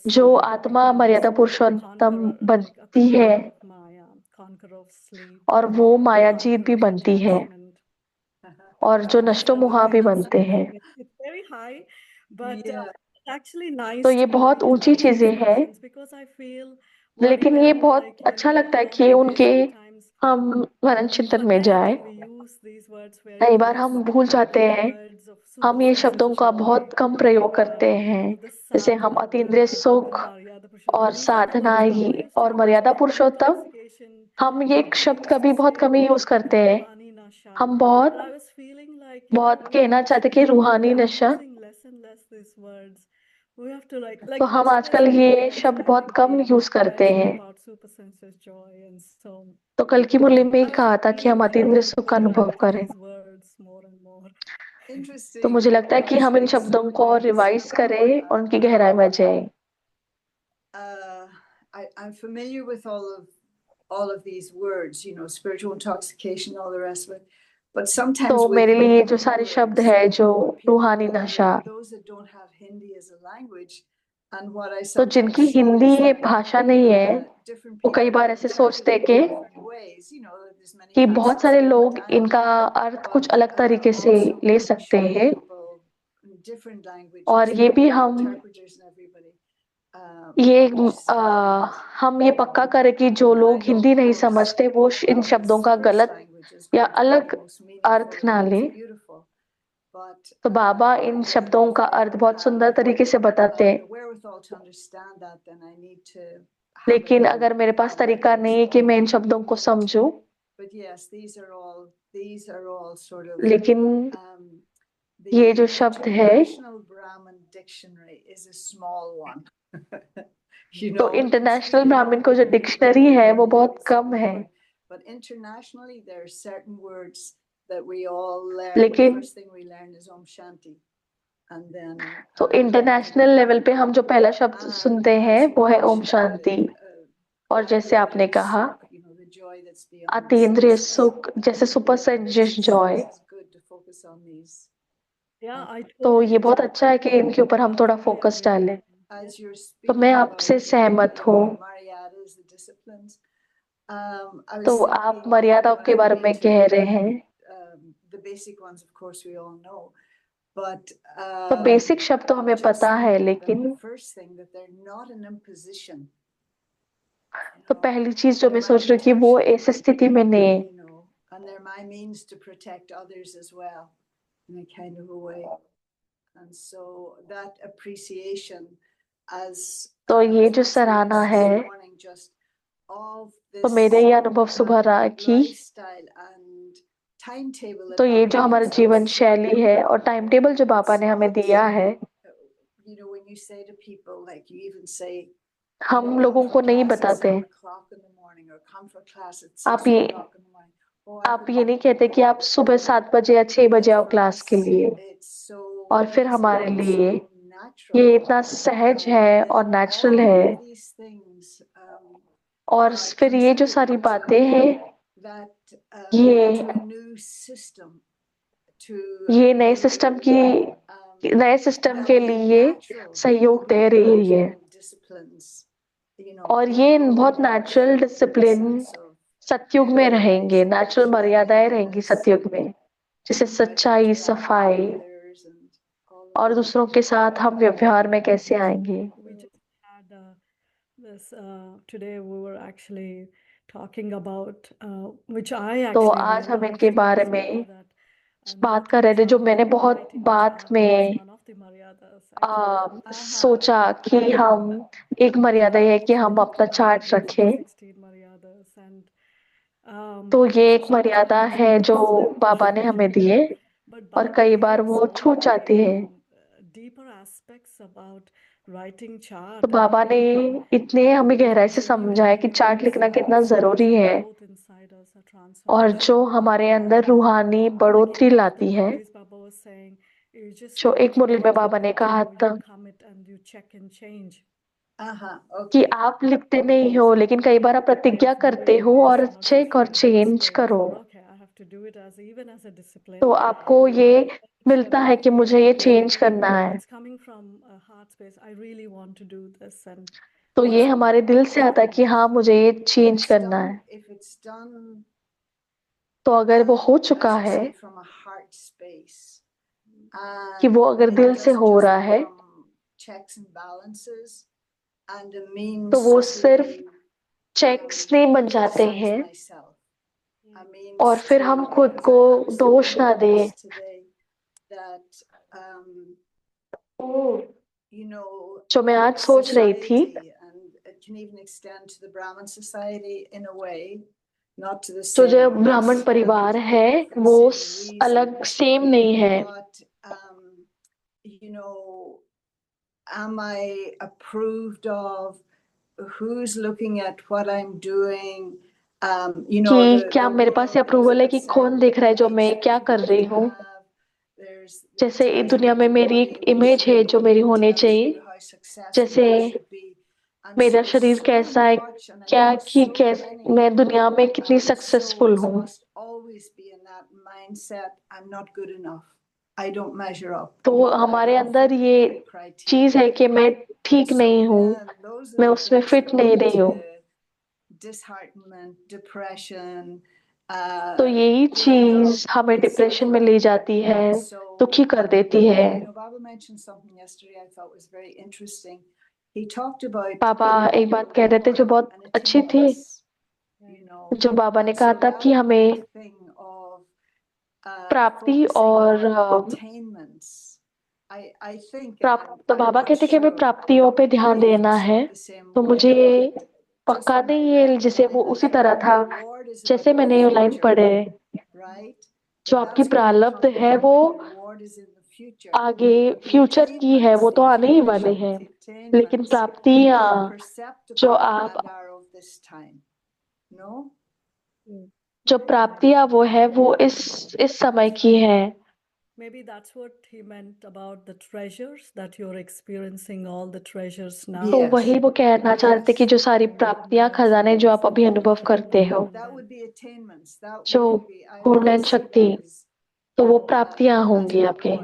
जो आत्मा मर्यादा पुरुषोत्तम बनती है और वो मायाजीत भी बनती है, और जो नष्टो मुहा भी बनते हैं। तो ये बहुत ऊंची चीजें हैं, लेकिन ये बहुत अच्छा लगता है कि उनके हम मनन चिंतन में जाए। कई बार हम भूल जाते हैं, हम ये शब्दों का बहुत कम प्रयोग करते हैं, जैसे हम अतीन्द्रिय सुख और साधना ही और मर्यादा पुरुषोत्तम, हम ये शब्द कभी बहुत कम ही यूज करते हैं। हम बहुत कहना चाहते कि रूहानी नशा, तो हम आजकल ये शब्द बहुत कम यूज करते हैं। तो कल की मुरली में ही कहा था कि हम अतीन्द्रिय सुख का अनुभव करें। तो मुझे लगता है कि हम इन शब्दों को रिवाइज करें और उनकी गहराई में जाएं। I'm familiar with all of these words, you know, spiritual intoxication, all the rest of it. But sometimes तो मेरे लिए जो सारे शब्द है, जो रूहानी नशा, तो जिनकी हिंदी ये भाषा नहीं है, वो कई बार ऐसे सोचते कि बहुत सारे लोग इनका अर्थ कुछ अलग तरीके से ले सकते हैं, और ये भी हम ये पक्का करें कि जो लोग हिंदी नहीं समझते वो इन शब्दों का गलत या अलग अर्थ ना ले। तो बाबा इन शब्दों का अर्थ बहुत सुंदर तरीके से बताते हैं, लेकिन अगर मेरे पास तरीका नहीं है कि मैं इन शब्दों को समझूं, लेकिन ये जो शब्द है तो इंटरनेशनल ब्राह्मण को जो डिक्शनरी है वो बहुत कम है, लेकिन तो इंटरनेशनल लेवल पे हम जो पहला शब्द सुनते हैं वो है ओम शांति। और जैसे आपने कहा अतीन्द्रिय सुख, जैसे सुपर सेंसेस जॉय, तो ये बहुत अच्छा है कि इनके ऊपर हम थोड़ा फोकस डालें। तो मैं आपसे सहमत हूँ। तो आप मर्यादा के बारे में कह रहे हैं, तो बेसिक शब्द तो हमें पता है, लेकिन तो पहली चीज जो मैं सोच रही हूँ कि वो ऐसी स्थिति में नहीं, And so that appreciation as तो ये जो as सराहना this है, morning just of तो मेरे this ये अनुभव सुबह रहा कि lifestyle and timetable that तो ये Baba जो हमारा gives जीवन us. शैली है और टाइम टेबल जो बाबा ने हमें दिया है, You know, when you say to people, like you even say, हम you know, लोगों come को for नहीं class at बताते। 7 o'clock in the morning or come for class at आप 6 ये o'clock in the morning. Oh, I आप could ये नहीं कहते कि आप सुबह 7 बजे या 6 बजे आओ for क्लास के us, लिए। it's so और फिर easy हमारे and लिए so natural. ये इतना सहज है और Then नेचुरल all है। of these things और फिर ये जो सारी बातें हैं, that ये to a new system, to ये a नए सिस्टम की नए सिस्टम that के the लिए natural, सहयोग दे रही है। natural disciplines, you know, और will ये grow बहुत in us natural with a discipline sense of सतयुग में रहेंगे, नेचुरल मर्यादाएं रहेंगी cleanliness, सतयुग में, जैसे सच्चाई, interact with सफाई others and all of और those दूसरों के साथ हम व्यवहार में कैसे आएंगे। We just had this today. We were actually talking about which I तो actually आज हम realized इनके बारे years में ago that बात कर noting रहे थे, जो chart मैंने and बहुत writing a बात chart is में one of the maryadas. Actually, सोचा कि हम एक मर्यादा ये है कि हम अपना चार्ट रखें। 16 maryadas, and तो ये एक मर्यादा sometimes है they जो slip. बाबा ने हमें दिए But और Baba कई बार gave वो so छूट जाती many है। deeper aspects about writing chart तो बाबा and ने इतने हमें गहराई से समझाया कि चार्ट लिखना कितना जरूरी है growth inside us, a और जो transformation. हमारे अंदर रूहानी Like बढ़ोतरी in one of the लाती है। Murlis, Baba was saying, you just जो एक don't मुरली में write बाबा ने it, कहा you था commit and you check and change. कि okay. आप लिखते नहीं हो, लेकिन कई बार आप प्रतिज्ञा करते हो और चेक और चेंज करो। Okay, I have to do it as even as a discipline. तो आपको ये मिलता है कि मुझे ये चेंज करना है। It's coming from a heart space. I really want to do this, and तो ये हमारे दिल से आता है कि हाँ, मुझे ये चेंज करना है। If it's done तो अगर वो हो चुका as you है say, from a heart space, कि वो अगर it दिल से doesn't हो just रहा है, become checks and balances and a means तो वो सिर्फ to चेक्स नहीं बन जाते criticize हैं myself. A means और फिर to, हम खुद because को I was दोष ना thinking दें। this today, that you know, जो मैं आज सोच रही थी, society, and it can even extend to the Brahmin society in a way, not to the तो same जो ब्राह्मण extent, परिवार है for the वो same reason, अलग सेम नहीं है। but you know, am I approved of? Who's looking at what I'm doing? You know, कि क्या मेरे पास ये अप्रूवल है कि कौन देख रहा है जो मैं क्या कर रही हूँ। जैसे इस दुनिया में मेरी एक इमेज है जो मेरी होनी चाहिए, जैसे मेरा शरीर कैसा है, क्या कि कैसे मैं दुनिया में कितनी सक्सेसफुल हूँ। तो हमारे अंदर ये चीज है कि मैं ठीक नहीं हूँ, मैं उसमें फिट नहीं रही हूँ। तो यही चीज हमें डिप्रेशन में ले जाती है, दुखी कर देती है। पापा एक बात कह रहे थे जो बहुत अच्छी थी, जो बाबा ने कहा था कि हमें प्राप्ति और तो बाबा कहते कि हमें प्राप्तियों पे ध्यान देना है। तो मुझे पक्का नहीं है जैसे वो उसी तरह था, जैसे मैंने ये लाइन पढ़े, जो आपकी प्रारब्ध है वो आगे फ्यूचर की है, वो तो आने ही वाले हैं, लेकिन प्राप्तियां जो आप जो प्राप्तियां वो है वो इस समय की है। Maybe that's what he meant about the treasures that you're experiencing, all the treasures now. तो वही वो कहना चाहते कि जो सारी प्राप्तियां, खजाने जो आप अभी अनुभव करते हो, जो पूर्ण शक्ति, तो वो प्राप्तियां होंगी आपकी।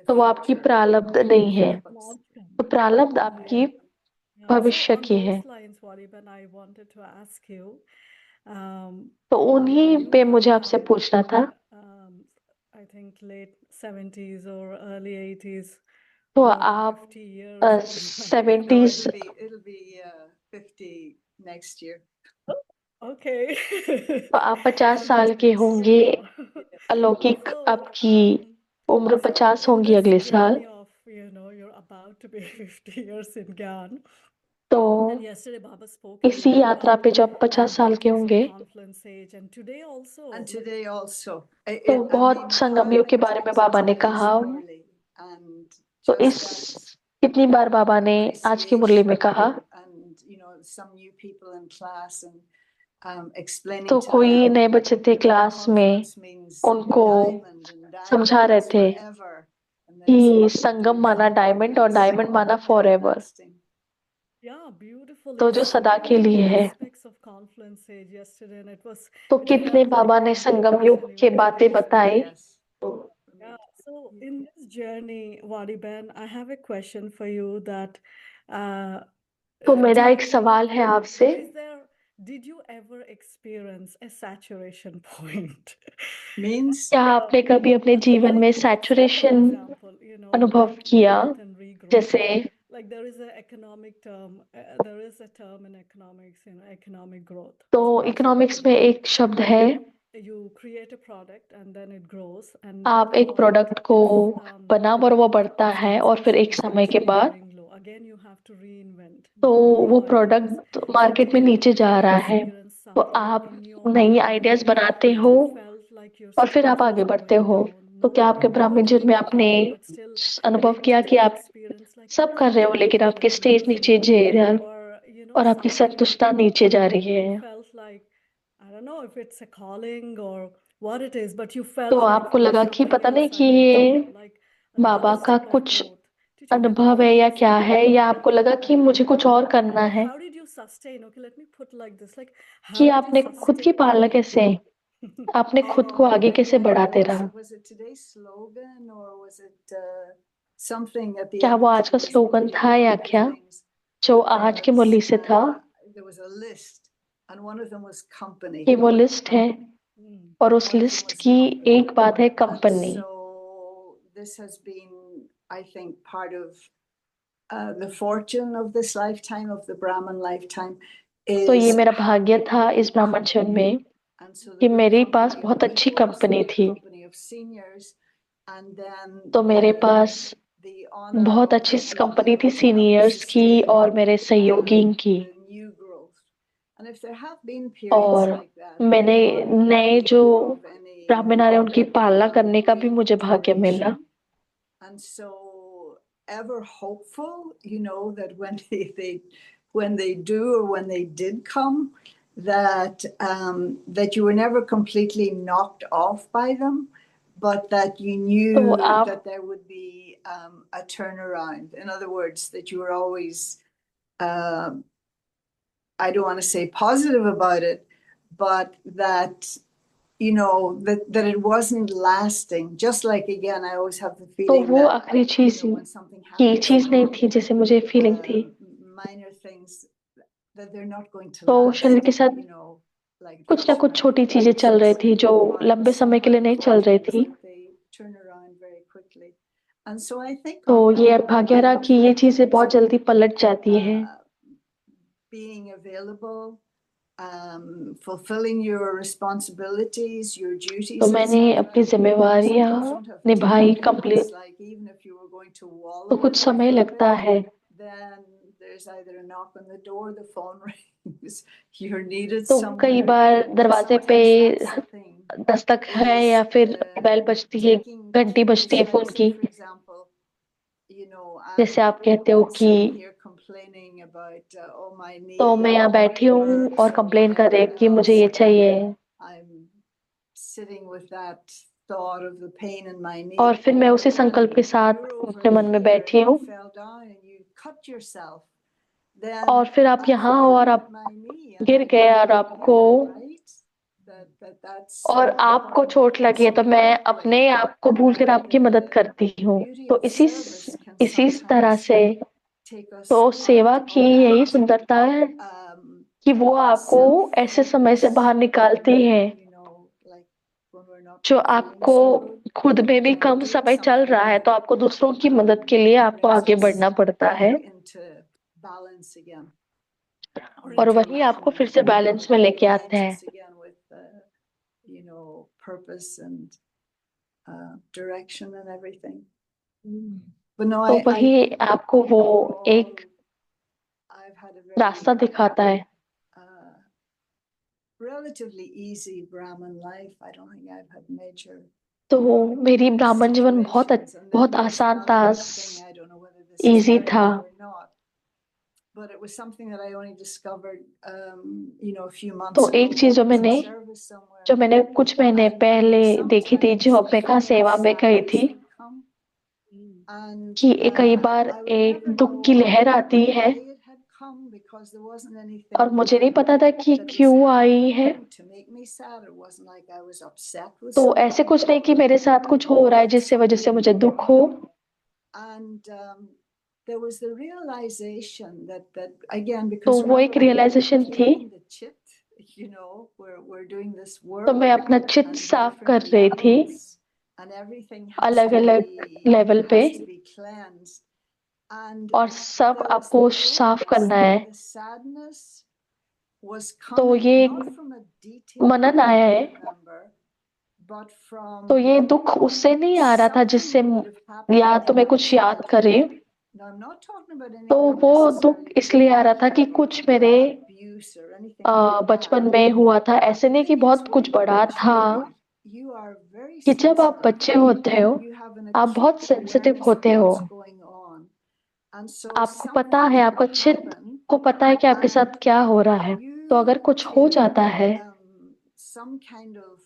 तो वो आपकी प्रारब्ध नहीं है, तो प्रारब्ध आपकी भविष्य की है। तो उन्हीं पे मुझे आपसे पूछना था, I think late 70s or early 80s. तो आप 70s, it'll be 50 next year. Okay. तो आप 50 साल के होंगे। अलौकिक आपकी उम्र So 50 in होंगी this अगले साल। journey of, you're about to be 50 years in Gyan, तो and yesterday Baba spoke a इसी lot यात्रा about पे जब 50 साल के importance of होंगे confluence age, and today also, And like, today also, तो I बहुत mean, संगम how युग के it बारे में takes बाबा its ने place कहा। early, and तो just इस that कितनी बार बाबा ने आज की मुरली में कहा, and some new people in class and explaining तो to कोई them नए बच्चे थे that क्लास में, confluence means उनको diamond and समझा diamond रहे means थे forever, and then कि something संगम good माना from it डायमंड और means डायमंड माना फॉरएवर, everlasting. yeah, beautifully, तो जो so सदा के many लिए है। aspects of confluence age yesterday, and तो it कितने felt like बाबा a ने संगम continuous, युग and के even बातें today. बताई। Yes. Yeah, so in this journey, Wadi Ben, I have a question for you that uh, तो मेरा do एक सवाल है आपसे, did you ever experience a saturation point? Means क्या आपने कभी अपने जीवन में Like, say, for saturation example, अनुभव that किया? growth and regrowth. जैसे Like there is a economic term, there is a term in economics, economic growth. तो For इकोनॉमिक्स example, में एक शब्द है, you create a product and then it grows, and आप at a एक point product को बना और वो बढ़ता है, और फिर एक consumption is समय के actually बाद going low. Again, you have to reinvent तो new वो ideas. Product So market did में you नीचे जा ever रहा है, experience तो something आप in your नई life आइडियाज बनाते that हो you felt like your और फिर आप status आगे was बढ़ते going हो? down, तो क्या not आपके ब्राह्मण जीवन में आपने but still अनुभव did किया कि you आप experience like सब कर रहे हो लेकिन आपकी getting स्टेज नीचे losing, जा रहा है or और आपकी something संतुष्टता नीचे जा रही you है? felt like, I don't know if it's a calling or what it is, but you felt तो like आपको there's लगा कि something पता नहीं else कि I need to ये do, like बाबा another का step of कुछ growth. Did you ever अनुभव है feel या क्या something है, like या that? आपको लगा कि मुझे कुछ और करना And है, how did you sustain? Okay, let me put like this, like कि how did you आपने खुद की sustain? पालना कैसे, आपने खुद को आगे कैसे बढ़ाते रहा? Was it today's slogan or was it something at the क्या end वो of आज का today's स्लोगन meeting? था या One of the क्या, things जो आज की मुरली से था? there was a list and one of them was company. कि वो लिस्ट है और उस One of them list was की company. एक बात है And company. so this has been, I think, part of the fortune of this lifetime, of the Brahman lifetime, तो ये is मेरा भाग्य having था a इस good ब्राह्मण जीवन company. में And so the कि good मेरे पास company of बहुत अच्छी equals, कंपनी the good थी। company of seniors, and then तो मेरे पास the honor बहुत of अच्छी being कंपनी थी able to help सीनियर्स की sustain और मेरे सहयोगी की। the new growth. And if there have been periods और like that, मैंने one नए being जो of any ब्राह्मण आ रहे उनकी पालना करने का भी मुझे great भाग्य मिला। duration. And so ever hopeful, that when they do or when they did come, that you were never completely knocked off by them, but that you knew तो आप that there would be a turnaround. In other words, that you were always, I don't want to say positive about it, but that that it wasn't lasting. Just like, again, I always have the तो feeling वो that आखिरी चीज when something की happens चीज to नहीं you, थी, जैसे मुझे फीलिंग थी। minor things, that they're not going to तो last. शरीर के साथ Like कुछ ना कुछ छोटी चीजें चल रही थी जो लंबे समय के लिए नहीं चल रही थी। they turn around very quickly. And so I think तो on ये that, भाग्य I रहा कि ये look चीजें at बहुत जल्दी पलट जाती हैं। being available, fulfilling your responsibilities, your duties. तो मैंने अपनी जिम्मेवारियां निभाई कंप्लीट। तो कुछ समय लगता है, Then there's either a knock on the door, the phone rings, you're needed तो कई somewhere. बार दरवाजे पे Sometimes that's the thing, Dastak है या फिर बेल बजती है, घंटी बजती है फोन की। for example, जैसे आप कहते हो कि sitting here complaining about oh my knee तो मैं यहाँ बैठी हूँ hurts और or कंप्लेन कर रही whatever हूँ कि मुझे else. ये चाहिए, I'm sitting with that thought of the pain in my knee. और फिर मैं उसी संकल्प के साथ अपने मन में बैठी हूँ, Fell down and you cut yourself. Then और फिर आप यहाँ हो और आप गिर गए और आपको और आपको चोट लगी है, तो मैं अपने आप को भूल कर आपकी मदद करती हूँ। तो इसी तरह से तो सेवा की यही सुंदरता है कि वो आपको ऐसे समय से बाहर निकालती है जो आपको खुद में भी कम समय चल रहा है, तो आपको दूसरों की मदद के लिए आपको आगे बढ़ना पड़ता है और वही आपको फिर से बैलेंस में लेके आता है। purpose and direction and everything. Mm. But no, तो I वही आपको वो एक I've had a रास्ता very दिखाता है। relatively easy Brahmin life. I don't think I've had major तो मेरी ब्राह्मण जीवन बहुत situations. And then बहुत there was आसान one था, other thing, I don't know whether this is easy था। relevant or not, but it was something that I only discovered, a few months तो ago. एक चीज I was in service somewhere, जो मैंने कुछ महीने and पहले देखी थी, sometimes जॉब में कहा a सेवा में गई sadness थी, would come, and कि कई बार I would एक never दुख की know लहर आती है why it had come, because there wasn't और anything मुझे नहीं पता था कि that was क्यों आई है। happening to make me sad. It wasn't like I was upset with तो ऐसे something. कुछ नहीं कि मेरे साथ कुछ हो रहा है जिससे वजह से मुझे दुख हो। And there was the realization that again, तो because वो एक remember, रियलाइजेशन थी। clearing the chit, we're doing this तो work, मैं अपना चित्त and साफ different कर रही थी, levels, and everything has अलग to अलग be लेवल पे, has to be cleansed. And और सब there was आपको the साफ awareness करना है। that the sadness was तो coming ये not from a detail Manan that I आया could है। remember, but तो from ये दुख उससे नहीं आ रहा था जिससे something that would have happened या तो in मैं my कुछ याद childhood. करे। Now, I'm not talking about तो anything वो दुख necessarily इसलिए आ रहा था कि related कुछ to मेरे abuse or anything like बचपन that. में हुआ था, But ऐसे the नहीं कि thing is, बहुत कुछ when you're बड़ा a था, child, you are very कि जब आप sensitive. बच्चे होते हो You have an आप बहुत acute सेंसिटिव awareness of होते हो। what's going on. And so आपको पता something है, can आपका चित्त happen, को पता है कि आपके साथ and क्या हो रहा है। तो अगर you कुछ हो take जाता है some kind of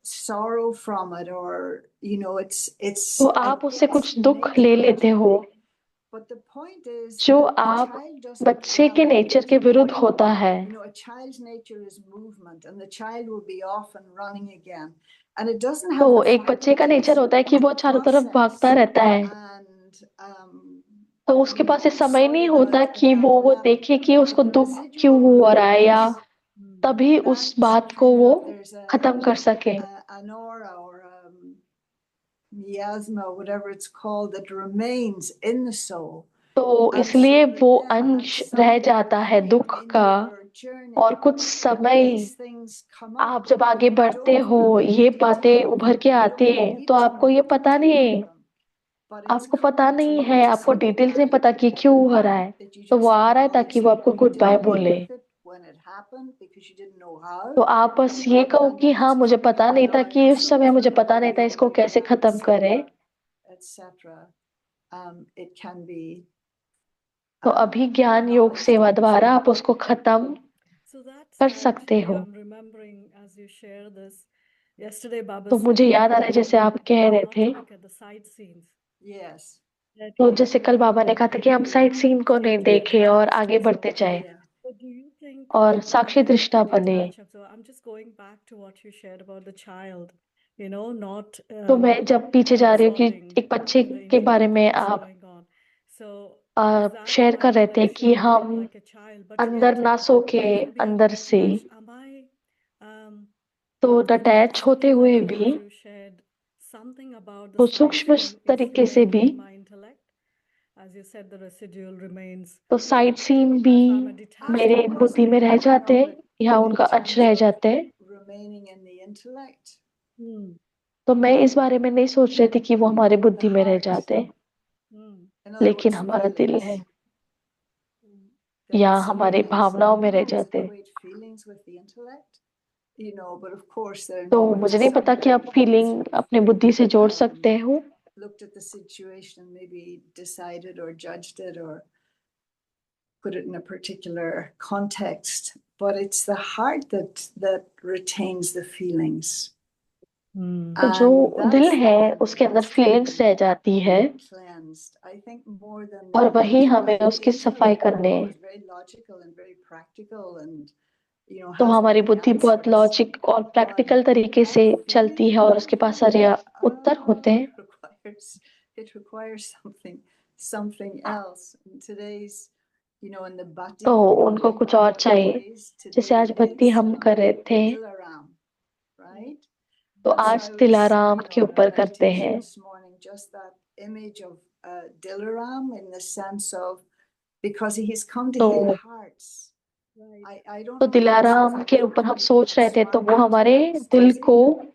sorrow from it, or it's तो आप उससे against कुछ the दुख nature ले of the लेते हो, child. But the point is जो that the आप child doesn't बच्चे के dwell in नेचर it. के विरुद्ध होता है। A child's nature is movement, and the child will be off and running again, and it doesn't have तो the एक बच्चे का नेचर faculties होता है कि वो to चारों तरफ भागता process रहता है, and तो उसके पास ये समय sort नहीं it होता out कि in that वो level. देखे कि उसको But the दुख क्यों residual हो रहा है, या remains. तभी उस That बात को kind वो of, there's खत्म कर सके। an aura or miasma, whatever it's called, that remains in the soul. तो And इसलिए so that वो then at अंश some रह जाता है point दुख in का, your journey, और कुछ समय these things come up आप जब and आगे you बढ़ते don't हो ये immediately बातें know उभर them. के You आती don't हैं, need तो to आपको know ये the पता नहीं detail है, of them. But it's आपको पता coming नहीं to है, आपको say डिटेल्स नहीं goodbye, पता कि क्यों हो रहा है, that you तो वो just आ रहा है ताकि acknowledge वो that आपको you good bye didn't deal बोले। with it when it happened because you didn't know how, तो आप बस ये कहो and कि that हाँ it's मुझे coming पता up नहीं था now कि and उस so समय that मुझे you पता will नहीं था deal इसको with कैसे that, खत्म करे। etc. It can be तो अभी ज्ञान योग acknowledged सेवा in the द्वारा soul. आप उसको खत्म So that's कर सकते actually, हो। I'm remembering as you share this. Yesterday, Baba तो मुझे said याद आ रहा है जैसे आप कह रहे not थे, to look at the side scenes. Yes. That तो जैसे कल बाबा ने कहा था कि हम साइड सीन को नहीं देखें और आगे बढ़ते जाएं Yeah. So do you think और साक्षी we दृष्टा have to बने। detach? So I'm just going back to what you shared about the child, not तो मैं जब पीछे जा रही हूँ कि absorbing एक बच्चे in the के बारे intellect में what's आप going on. So is that share my कर रहे थे intellect कि should हम behave like a child, but अंदर yet ना सो के even being अंदर से, attached, am I तो अटैच होते subtle हुए level, भी, as you shared, something about the तो side सूक्ष्म scene is तरीके से remaining भी, in my intellect? As you said, the residual remains. तो साइड सीन भी If I'm a detached मेरे बुद्धि में रह जाते हैं या उनका अंश रह जाते हैं। Remaining in the intellect. तो मैं इस बारे में नहीं सोच रही थी कि वो हमारे बुद्धि में रह जाते हैं, In other लेकिन words, हमारा दिल है feelings. That या some हमारी people भावनाओं में रह sometimes जाते हैं। equate feelings with the intellect, but of course there are तो moments मुझे नहीं पता कि आप somewhere फीलिंग once अपने बुद्धि से जोड़ सकते हो। looked at the situation and maybe decided or judged it or put it in a particular context, but it's the heart that retains the feelings. तो जो And दिल that's the है one उसके that अंदर has to फीलिंग्स be रह जाती है, cleansed, I think, more than और the वही हमें intellect. उसकी The सफाई intellect, करने है। is very logical and very practical and तो has all हमारी the बुद्धि बहुत answers. लॉजिक और प्रैक्टिकल तरीके से चलती है और उसके पास सारे उत्तर होते हैं। It requires something else. In today's, in the bhakti तो that we're उनको doing कुछ और चाहिए। nowadays, जैसे आज today भक्ति is हम कर रहे थे, Dilaram, right? तो And so आज I was, दिलाराम के in ऊपर our करते meditation हैं। this morning, just that image of Dilaram in the sense of, because he's come to तो heal hearts. I don't तो know if this is Dilaram के ऊपर हम coming सोच from रहे थे, तो वो Swaminatha हमारे or दिल को Stasia,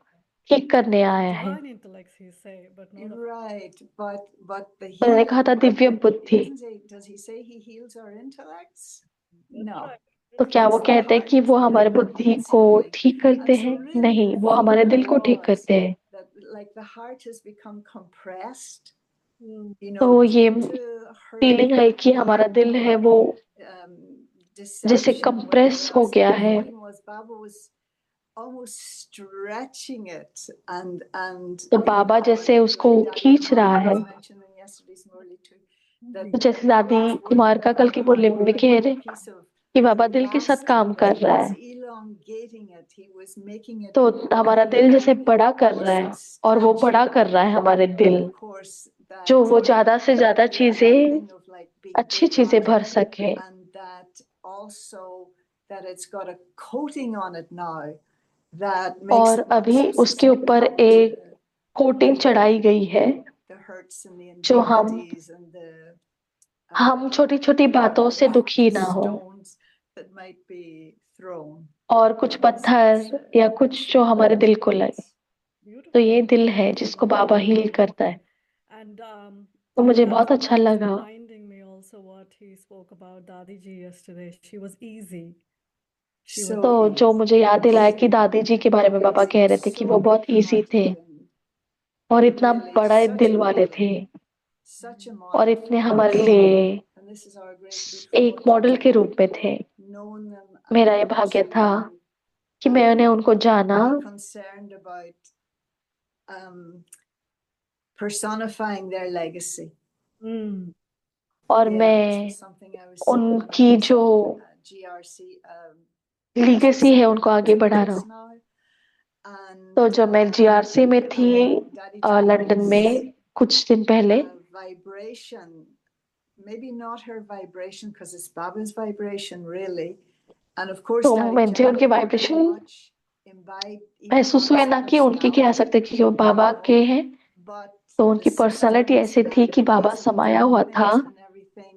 ठीक करने आया है। divine intellects, he say, but not of Right, but the उन्होंने कहा था दिव्य he बुद्धि। doesn't say, does he say he heals our intellects? No. right. तो क्या वो It's the कहते हैं कि heart वो हमारे that बुद्धि needs को healing. ठीक करते And so हैं? really नहीं, the वो हमारे दिल feeling को ठीक was करते हैं। that like the heart has become compressed, Mm. you तो know, ये due to her फीलिंग है कि हमारा दिल है वो um, जैसे deception, कंप्रेस whatever. हो So गया the है feeling was Baba was almost stretching it and तो you बाबा know, जैसे like उसको Daddy खींच रहा Kumar है। was mentioned in yesterday's Murli too, that तो जैसे Baba दादी was कुमार working का कल की through मुरली में भी like कह a रहे piece of कि बाबा दिल के साथ elastic. काम कर He रहा was है। elongating it. He was making it तो हमारा दिल जैसे more बड़ा कर रहा है porous and और वो बड़ा stretchy. कर रहा है हमारे दिल, And of course जो that वो ज्यादा से ज्यादा yeah, that चीजें, thing of like being अच्छी built चीजें on भर it, सके। and that also that it's got a coating on it now that makes और it much अभी उसके ऊपर susceptible एक to कोटिंग चढ़ाई गई है the hurts and the जो indignities and the हम छोटी छोटी बातों से दुखी ना हो stones that might be thrown. और कुछ पत्थर या कुछ जो हमारे दिल को लगे। तो Beautiful. ये दिल है जिसको बाबा हील करता है। And तो मुझे that's बहुत अच्छा that is लगा। reminding me also what he spoke about Dadi ji yesterday. She was easy. She was So तो जो easy. मुझे याद दिलाया कि दादी जी के बारे में बाबा Easy कह and रहे थे कि so वो बहुत इजी थे big-hearted and और इतना really बड़ा such दिल a वाले model, थे such a और model इतने for हमारे us. लिए And this is our great good एक fortune मॉडल to के have रूप में थे। known them मेरा ये and भाग्य था to कि मैंने उनको जाना be concerned about personifying their legacy. Mm. और Yeah, मैं so something I was saying when I उनकी was जो in GRC, लीगेसी है GRC उनको आगे conference बढ़ा रहा just हूँ। now. तो And जब मैं जीआरसी में थी like Daddy Ji London was में कुछ दिन पहले, vibration, maybe not her vibration because it's Baba's vibration really. And of course तो Daddy मुझे Janki उनके very vibration much imbibed even महसूस हुए, Baba's ना कि उनके कह personality, सकते कि वो बाबा के हैं। but तो the उनकी पर्सनालिटी systems ऐसी थी and कि the बाबा ways of समाया doing हुआ था। things and everything.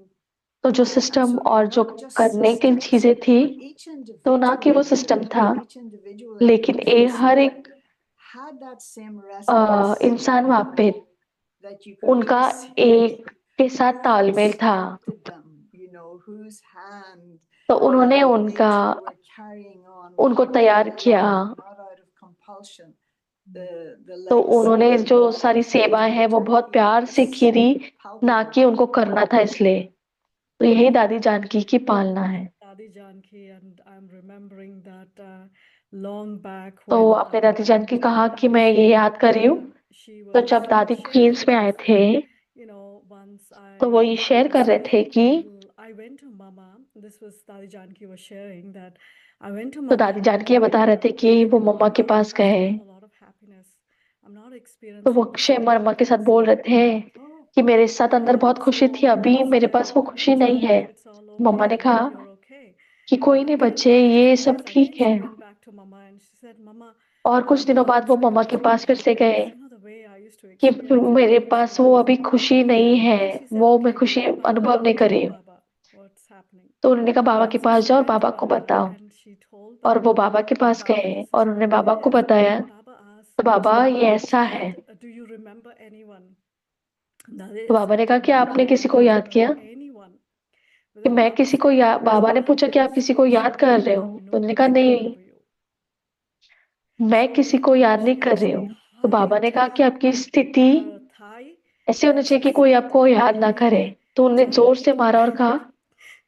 तो जो And सिस्टम so they और were जो not just करने की systems, चीजें थी, but each तो ना कि वो individual सिस्टम था, each individual लेकिन incarnation हर एक had that same resonance, इंसान वहाँ पे that you could उनका really see एक के साथ who तालमेल था। sculpted them, you know, whose hand तो उन्होंने they उनका were carrying on उनको from तैयार किया। love, not out of compulsion. The तो legacy उन्होंने जो of सारी सेवाएं हैं वो बहुत Janki प्यार से was की थी, ना palpable. कि उनको करना था इसलिए। तो यही दादी जानकी की पालना है। Dadi Janki, and I'm remembering that long back तो when आपने Dadi दादी came जानकी to कहा कि मैं Queens, ये याद कर रही हूँ। she तो was जब दादी sharing क्वींस में आए that, थे you know, once तो वो ये शेयर कर रहे थे कि I went to Mama. This was Dadi Janki was sharing that I went to तो Mama. दादी जानकी ये बता रहे थे कि वो मम्मा के पास गए A lot of happiness. I'm not तो experiencing वो the शेर same मम्मा के साथ happiness बोल रहे now. थे कि मेरे साथ अंदर बहुत खुशी थी, अभी मेरे पास वो खुशी नहीं है। It's all मम्मा ने okay. कहा You're okay. कि कोई नहीं Again, बच्चे, after ये few सब days, ठीक again है। she went back to Mama and she said, Mama, और कुछ दिनों बाद वो I'm मम्मा के पास फिर से गए you know the way I used to कि experience मेरे happiness पास now वो is अभी not. खुशी नहीं है, Then she said, वो okay, मैं go खुशी to Baba अनुभव नहीं and कर tell रही हूँ। Baba what's happening. तो उन्होंने कहा बाबा के So पास she जाओ और went to बाबा को Baba बताओ। and she told और वो Baba बाबा के that पास Baba, गए this is और what उन्होंने it बाबा को is. बताया। And Baba asked, तो बाबा ये ऐसा है। do you remember anyone? That तो is बाबा ने that कहा कि Baba, आपने किसी do को you याद किया remember anyone? कि Then मैं Baba किसी को said, बाबा ने पूछा कि आप किसी को याद कर रहे हो? तो उन्होंने कहा नहीं, मैं किसी को याद नहीं कर रही हूँ। तो बाबा ने कहा कि आपकी स्थिति ऐसे होनी चाहिए कि कोई आपको याद ना करे। तो उन्होंने जोर से मारा और कहा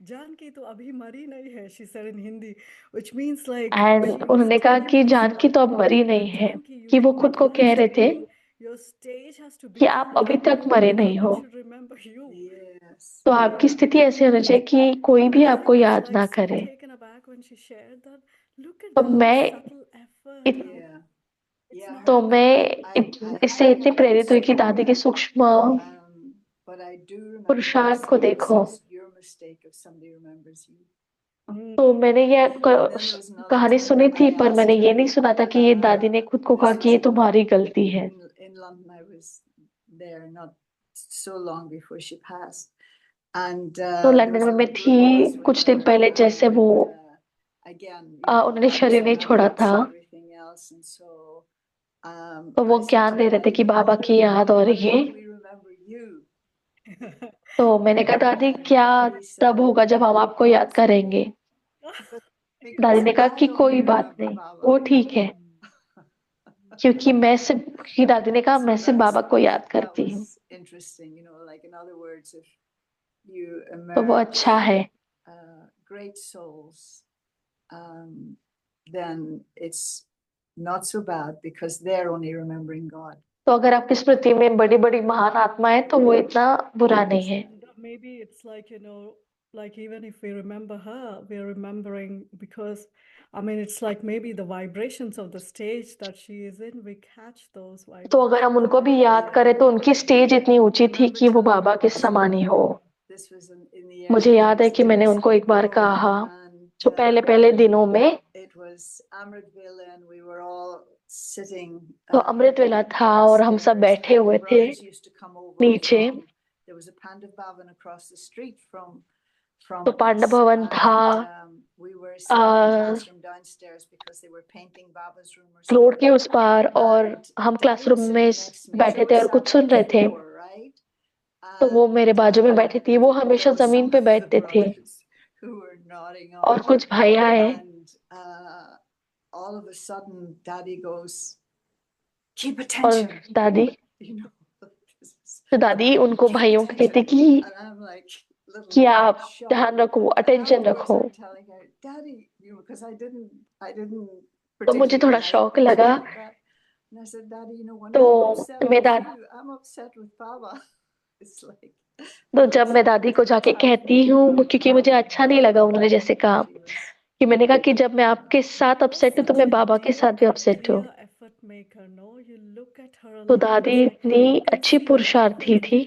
जानकी तो अभी मरी नहीं है, she said in Hindi, which means like and she was उन्होंने कहा telling कि us जानकी तो अब मरी नहीं है, Janki, you कि वो didn't खुद को die कह रहे थे still. Your stage has to कि become आप अभी that तक way मरे that नहीं people हो। should remember you. Yes. तो आपकी स्थिति ऐसे होनी चाहिए कि कोई भी I आपको was याद like ना so करे। taken aback when she shared that. Look at तो how मैं subtle effort. इत, Yeah. It's Yeah. not तो मैं I इससे highly इतनी प्रेरित हुई कि दादी के understand. सूक्ष्म But I do remember पुरुषार्थ को saying this देखो। is your mistake if somebody remembers you. तो मैंने ये And then there was another कहानी time सुनी थी, I पर मैंने asked ये her, नहीं सुना था कि ये दादी ने खुद को कहा this कि ये was तुम्हारी गलती है। in London. I was there not so long before she passed. And तो there लंदन was में a मैं little थी group of us कुछ went दिन out पहले, जैसे वो and again, you know, उन्होंने Baba शरीर नहीं छोड़ा Samadas था। and everything else. And so तो वो I said ज्ञान to दे रहे थे Daddy, कि बाबा की याद हो why रही है। don't we remember you? तो मैंने कहा दादी And क्या Daddy तब said, होगा जब हम आपको याद करेंगे। "But दादी because ने कहा I कि only कोई बात remember नहीं, Baba." वो ठीक है, क्योंकि दादी ने कहा मैं So सिर्फ बाबा को याद that करती हूँ। was interesting, you know, like in other words, if you तो वो अच्छा emerge है। great souls, then it's not so bad because they're only remembering God. तो अगर आपकी स्मृति में बड़ी बड़ी महान आत्माएं तो वो इतना बुरा नहीं है। And maybe it's like, like even if we remember her, we're remembering because, I mean, it's like maybe the vibrations of the stage that she is in, we catch those तो अगर हम vibrations. उनको भी याद करें तो उनकी stage इतनी ऊंची थी Remember कि वो telling बाबा के Baba समान ही हो। this was in the मुझे early याद है days कि of मैंने the उनको एक Silk बार Road, कहा, and जो पहले पहले दिनों में, it was Amritville and we were all sitting तो अमृत वेला था और हम सब downstairs, बैठे and हुए थे brothers used to come over नीचे। from, there was a Pandav Bhavan across the street from तो पांडव us, भवन था and we were sitting in the classroom downstairs because they were painting Baba's room or road something. के उस पार, और And हम Daddy classroom was में sitting next to me. बैठे Joe थे और sat कुछ on सुन the रहे थे। floor, right? तो वो मेरे बाजू में And बैठी थी, वो हमेशा there were जमीन some पे of the बैठते थे brothers who were nodding और off, कुछ भाई आए। and all of a sudden Daddy goes, "Keep और attention," दादी you know. This was- तो दादी उनको "Keep भाइयों को कहती attention," कि and I'm like little कि आप shocked. ध्यान रखो, And अटेंशन afterwards रखो। I'm telling her, "Daddy," because I didn't तो मुझे particularly थोड़ा like शौक things लगा। like that. And I said, "Daddy, when तो I'm upset मैं with दादी you, I'm upset with Baba." It's like तो जब मैं दादी को जाके कहती हूँ, क्योंकि मुझे अच्छा नहीं लगा उन्होंने जैसे कहा, कि मैंने कहा कि जब मैं आपके साथ अपसेट हूँ तो मैं बाबा के साथ भी अपसेट हूँ। तो दादी इतनी अच्छी पुरुषार्थी थी,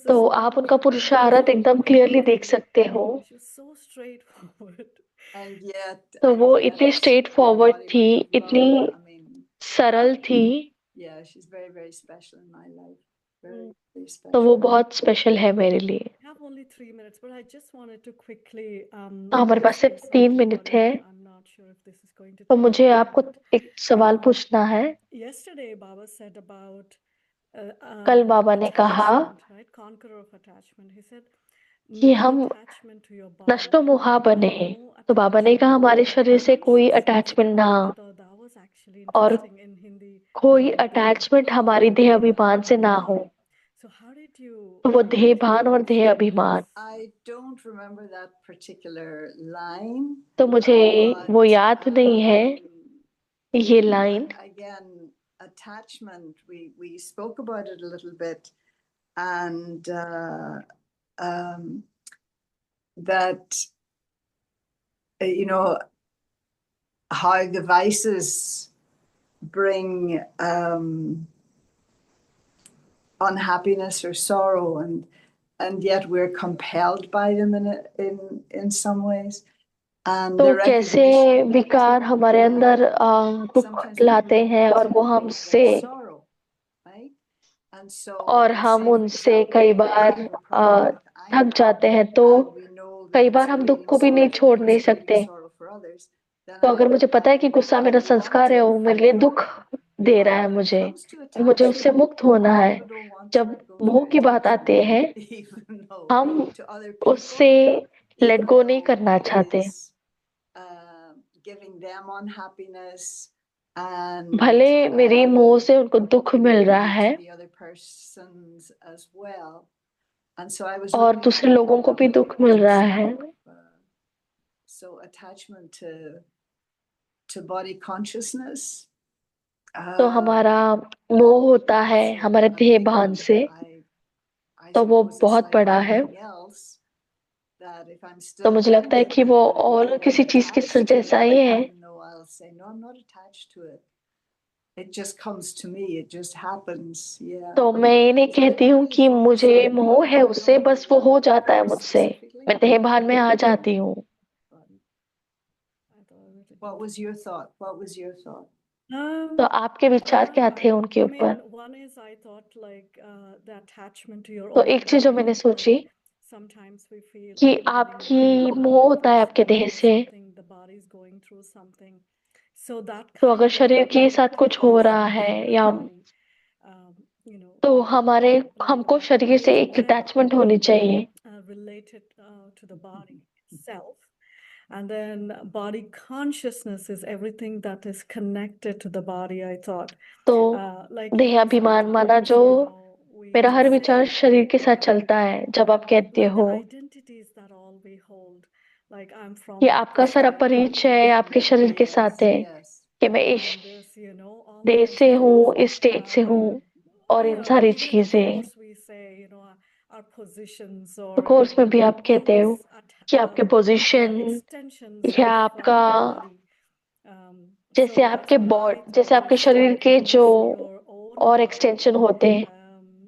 तो आप उनका पुरुषार्थ एकदम क्लियरली देख सकते हो। And yet, तो वो इतनी स्ट्रेट फॉरवर्ड थी, इतनी सरल थी। Yeah, she's very, very special in my life. Very, very special. तो वो बहुत स्पेशल है मेरे लिए। तो हमारे पास सिर्फ 3 मिनट है, तो मुझे आपको एक सवाल पूछना है। कल बाबा ने कहा कि हम नष्टो मोहा बने हैं, तो बाबा ने कहा हमारे शरीर से कोई अटैचमेंट ना, और कोई अटैचमेंट हमारी देह अभिमान से ना हो। तो वो देह भान और देह अभिमान, I don't remember that particular line. तो मुझे वो याद नहीं है ये line. Again, attachment, we spoke about it a little bit, and that how the vices bring unhappiness or sorrow, and yet we're compelled by them in some ways. And तो the कैसे recognition that विकार हमारे अंदर दुख sometimes लाते people हैं और वो take हमसे, sorrow, right? And so और let's हम say, for उनसे example, कई we bar have a problem with थक anger, जाते हैं। तो and we know कई that बार हम दुख feeling को भी नहीं sorrow for छोड़ me नहीं is feeling सकते। sorrow for others, then तो अगर मुझे पता है कि गुस्सा मेरा I संस्कार है, want वो to मेरे लिए feel दुख दे रहा है, when it comes to मुझे उससे attachment, मुक्त होना है। people don't want to जब let go मोह through की बात आती है, attachment, even though हम to other उससे people, लेट even गो नहीं though करना it चाहते। is giving them unhappiness, and भले मेरी मोह से उनको दुख मिल रहा maybe है, to the other persons as well. And so I was और looking दूसरे at लोगों को भी दुख मिल रहा है। so attachment to body consciousness. तो हमारा मोह होता है हमारे देह भान से, तो वो बहुत बड़ा है। तो मुझे लगता है कि वो और किसी चीज के जैसा ही है। It just comes to me. It just happens. Yeah. तो मैं ये नहीं कहती हूँ कि मुझे मोह है उससे, बस वो हो जाता है मुझसे, मैं देह भान में आ जाती हूँ। What was your thought? What was your thought? तो आपके विचार क्या थे उनके ऊपर? तो एक चीज जो मैंने सोची कि आपकी मोह होता है आपके देह से, So that तो अगर kind of शरीर के साथ कुछ हो is रहा है या very, you know, तो like हमको that. शरीर से So एक when अटैचमेंट होनी चाहिए। related to the body itself, and then body consciousness is everything that is connected to the body, I thought. तो Like even देहाभिमान माना sometimes, जो you know, we मेरा हर just विचार say, शरीर के साथ चलता है। जब आप कहते like हो the identities that all we hold, like I'm कि from आपका this सारा tribe, I'm परिचय from आपके that शरीर के tribe, साथ है Yes. कि मैं इस and this, you know, all देश kinds से of हूँ, things. इस स्टेट से हूँ और इन Yeah, सारी like even in the चीजें। course we say, you know, our positions तो or, कोर्स में भी आप all कहते हो these कि आपके पोजीशन extensions या of आपका the body. जैसे So that's आपके what I जैसे thought आपके is to शरीर के जो use your own और body, एक्सटेंशन होते हैं।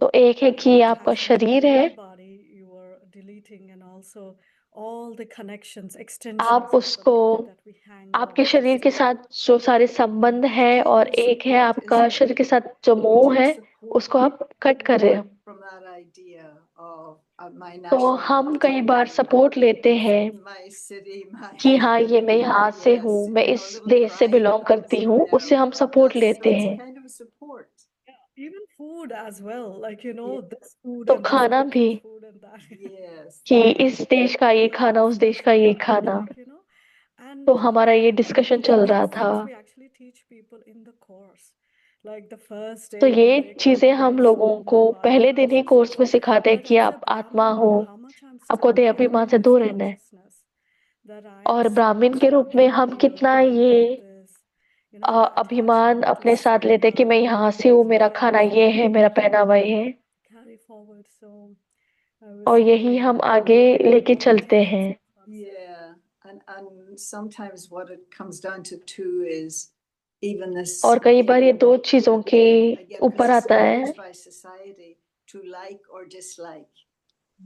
तो एक है the कि आपका attachment to शरीर your है, own body you are deleting, and also all the connections, आप extensions of उसको the body that we hang आपके on शरीर के still. साथ जो सारे संबंध है और एक है आपका शरीर के साथ जो मोह है, उसको आप कट कर रहे हो। From that idea of my तो हम nationality, कई बार सपोर्ट लेते हैं my city, my कि हाँ ये मैं यहाँ से yes, हूँ, मैं you know, इस little देश से pride बिलोंग comes करती in हूँ, there. उससे हम सपोर्ट लेते That's हैं। kind of a support. Even food as well, like, you know, this food तो and this खाना भी country's food and that. Yes. कि इस देश का ये खाना, उस देश का ये खाना। Like, you know, and तो हमारा ये डिस्कशन चल these रहा था। things we actually teach people in the course. Like the first तो day ये when they come चीजें to हम us लोगों on को the body पहले दिन ही कोर्स consciousness. में सिखाते हैं Like कि as a आप आत्मा Brahmin, हो, how much I'm आपको still देह carrying अभिमान से this दूर रहना है। consciousness that I am और so ब्राह्मण much के रूप में like, हम you know, कितना ये this, you know, the अभिमान attachment to अपने साथ लेते हैं कि मैं seva यहाँ से हूँ, मेरा that I खाना also ये है, मेरा पहनावा ये है, carry forward. So I और was यही really हम आगे लेके चलते हैं। Yeah, and sometimes what it comes down to too is even this. और कई बार ये दो चीजों के Again, ऊपर because it's आता है। imposed by society to like or dislike,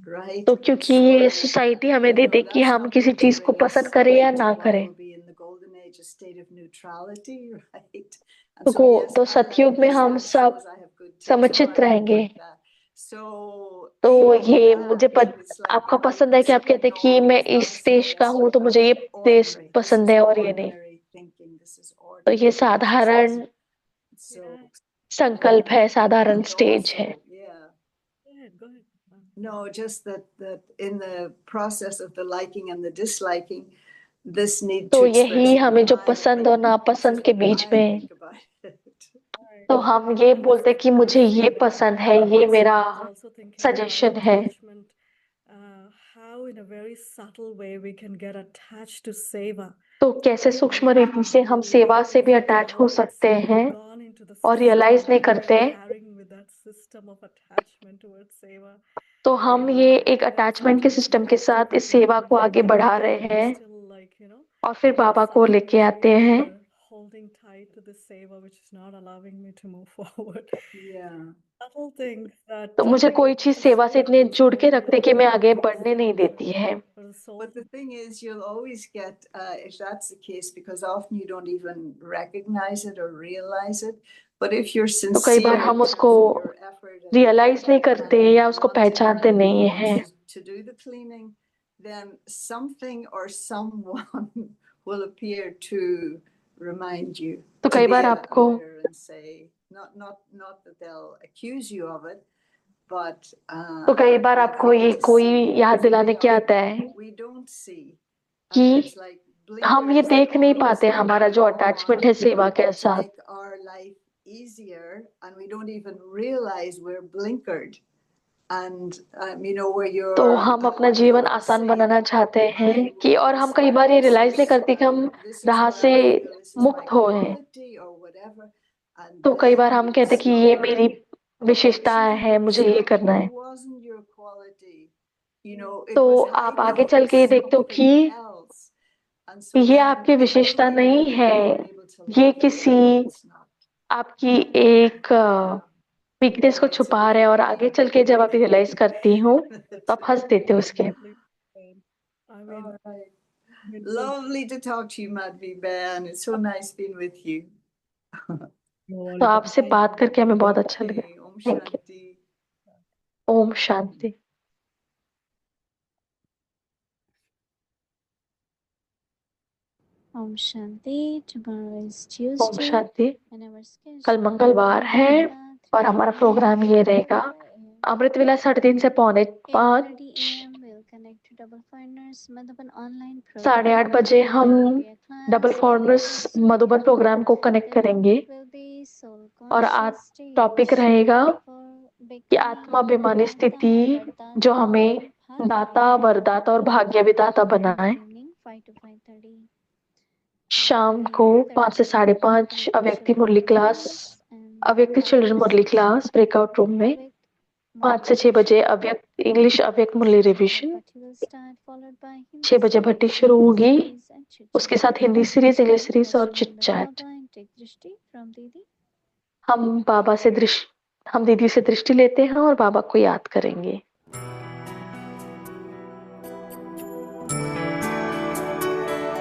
right? तो क्योंकि ये सोसाइटी हमें देती है कि हम किसी चीज को पसंद करें या ना करें। Will be in the golden age, a state of neutrality, right? तो And so yes, तो I like सतयुग में this हम that सब shows I have good taste. समुचित Right, रहेंगे। like that. So तो even ये that, मुझे it's like आपका maybe पसंद है कि आप कहते हैं कि no, मैं it's not इस so देश का yes, हूँ तो मुझे ये देश ordinary. This पसंद is है और ये नहीं। ordinary thinking. This is तो ये ordinary साधारण consciousness. So संकल्प है, साधारण and स्टेज है। also, yeah. Go ahead. No, just that in the process of the liking and the disliking, this need तो to यही express हमें जो my पसंद और opinion. This नापसंद is के what बीच I में, think about it. तो हम ये And बोलते हैं कि मुझे ये seva, पसंद है, ये this मेरा I was also thinking about suggestion है। attachment, how in a very subtle way we can get attached to seva. तो कैसे सूक्ष्म रीति से हम सेवा से भी अटैच हो सकते हैं Gone into the और system रियलाइज नहीं and we करते। are carrying with that system of attachment towards seva. तो हम ये एक And then अटैचमेंट के sometimes सिस्टम we के still साथ get इस सेवा को आगे connected बढ़ा with रहे it and हैं still, like, you know, और फिर बाबा को some लेके days आते we हैं। are holding tight to the seva, which is not allowing me to move forward. Yeah. Subtle things that तो मुझे कोई चीज the सेवा से soul इतने wants जुड़ to के be रखते कि मैं आगे aligned बढ़ने नहीं with. देती है। But the soul But the thing is, you'll always get, if that's the case, because often you don't even recognize it or realize it. But if you're तो कई बार sincere हम in उसको terms of your effort realize नहीं करते and या उसको पहचानते नहीं हैं। to do the cleaning, then something or someone will appear to remind you. तो to कई be बार a आपको leader and say, not that they'll accuse you of it, but तो कई बार yeah, आपको for ये you to कोई see. याद Because दिलाने we क्या often आता है we don't see. कि There's like हम ये blinkers देख नहीं on पाते हमारा जो अटैचमेंट है सेवा के to साथ। make our life easier, and we don't even realize we're blinkered. And you know where you're. तो हम अपना जीवन आसान बनाना चाहते हैं कि और हम कई बार ये रियलाइज नहीं करते कि हम राह से मुक्त हो हैं। तो कई बार हम कहते हैं कि ये मेरी विशेषता है, मुझे ये करना है। तो आप आगे चल के ये देखते हो कि ये आपकी विशेषता नहीं है, ये किसी आपकी एक वीकनेस को छुपा रहे हैं। और आगे चल के जब आप रियलाइज करती हो तो आप हंस देते हो उसके। I mean, Lovely to talk to you, Madhvi Ben. It's so nice being with you. तो आपसे बात करके हमें बहुत अच्छा लगा। Om thank you. Shanti. Om Shanti. Om Shanti. Tomorrow is Om Tuesday Shanti. and our कल schedule मंगलवार है और हमारा प्रोग्राम ये रहेगा अमृत विला 3:30 से 4:45। 8:30 a.m. we'll connect to Double Foreigners Madhuban online 8:30 program. बजे हम Yoga double class foreigners will Madhuban program को कनेक्ट करेंगे will be soul और conscious टॉपिक days रहेगा for कि becoming आत्माभिमानी Data, स्थिति जो Vardata हमें and दाता, Bhagya वरदाता और भाग्य विधाता in बनाए। the evening 5 to 5:30. शाम को 5 से 5:30 अव्यक्ति मुरली क्लास, अव्यक्ति चिल्ड्रन मुरली क्लास ब्रेकआउट रूम में। 5 से 6 बजे अव्यक्त इंग्लिश अव्यक्त मुरली रिविजन। 6 बजे भट्टी शुरू होगी, उसके साथ हिंदी सीरीज, इंग्लिश सीरीज और चिट चैट। हम दीदी से दृष्टि लेते हैं और बाबा को याद करेंगे।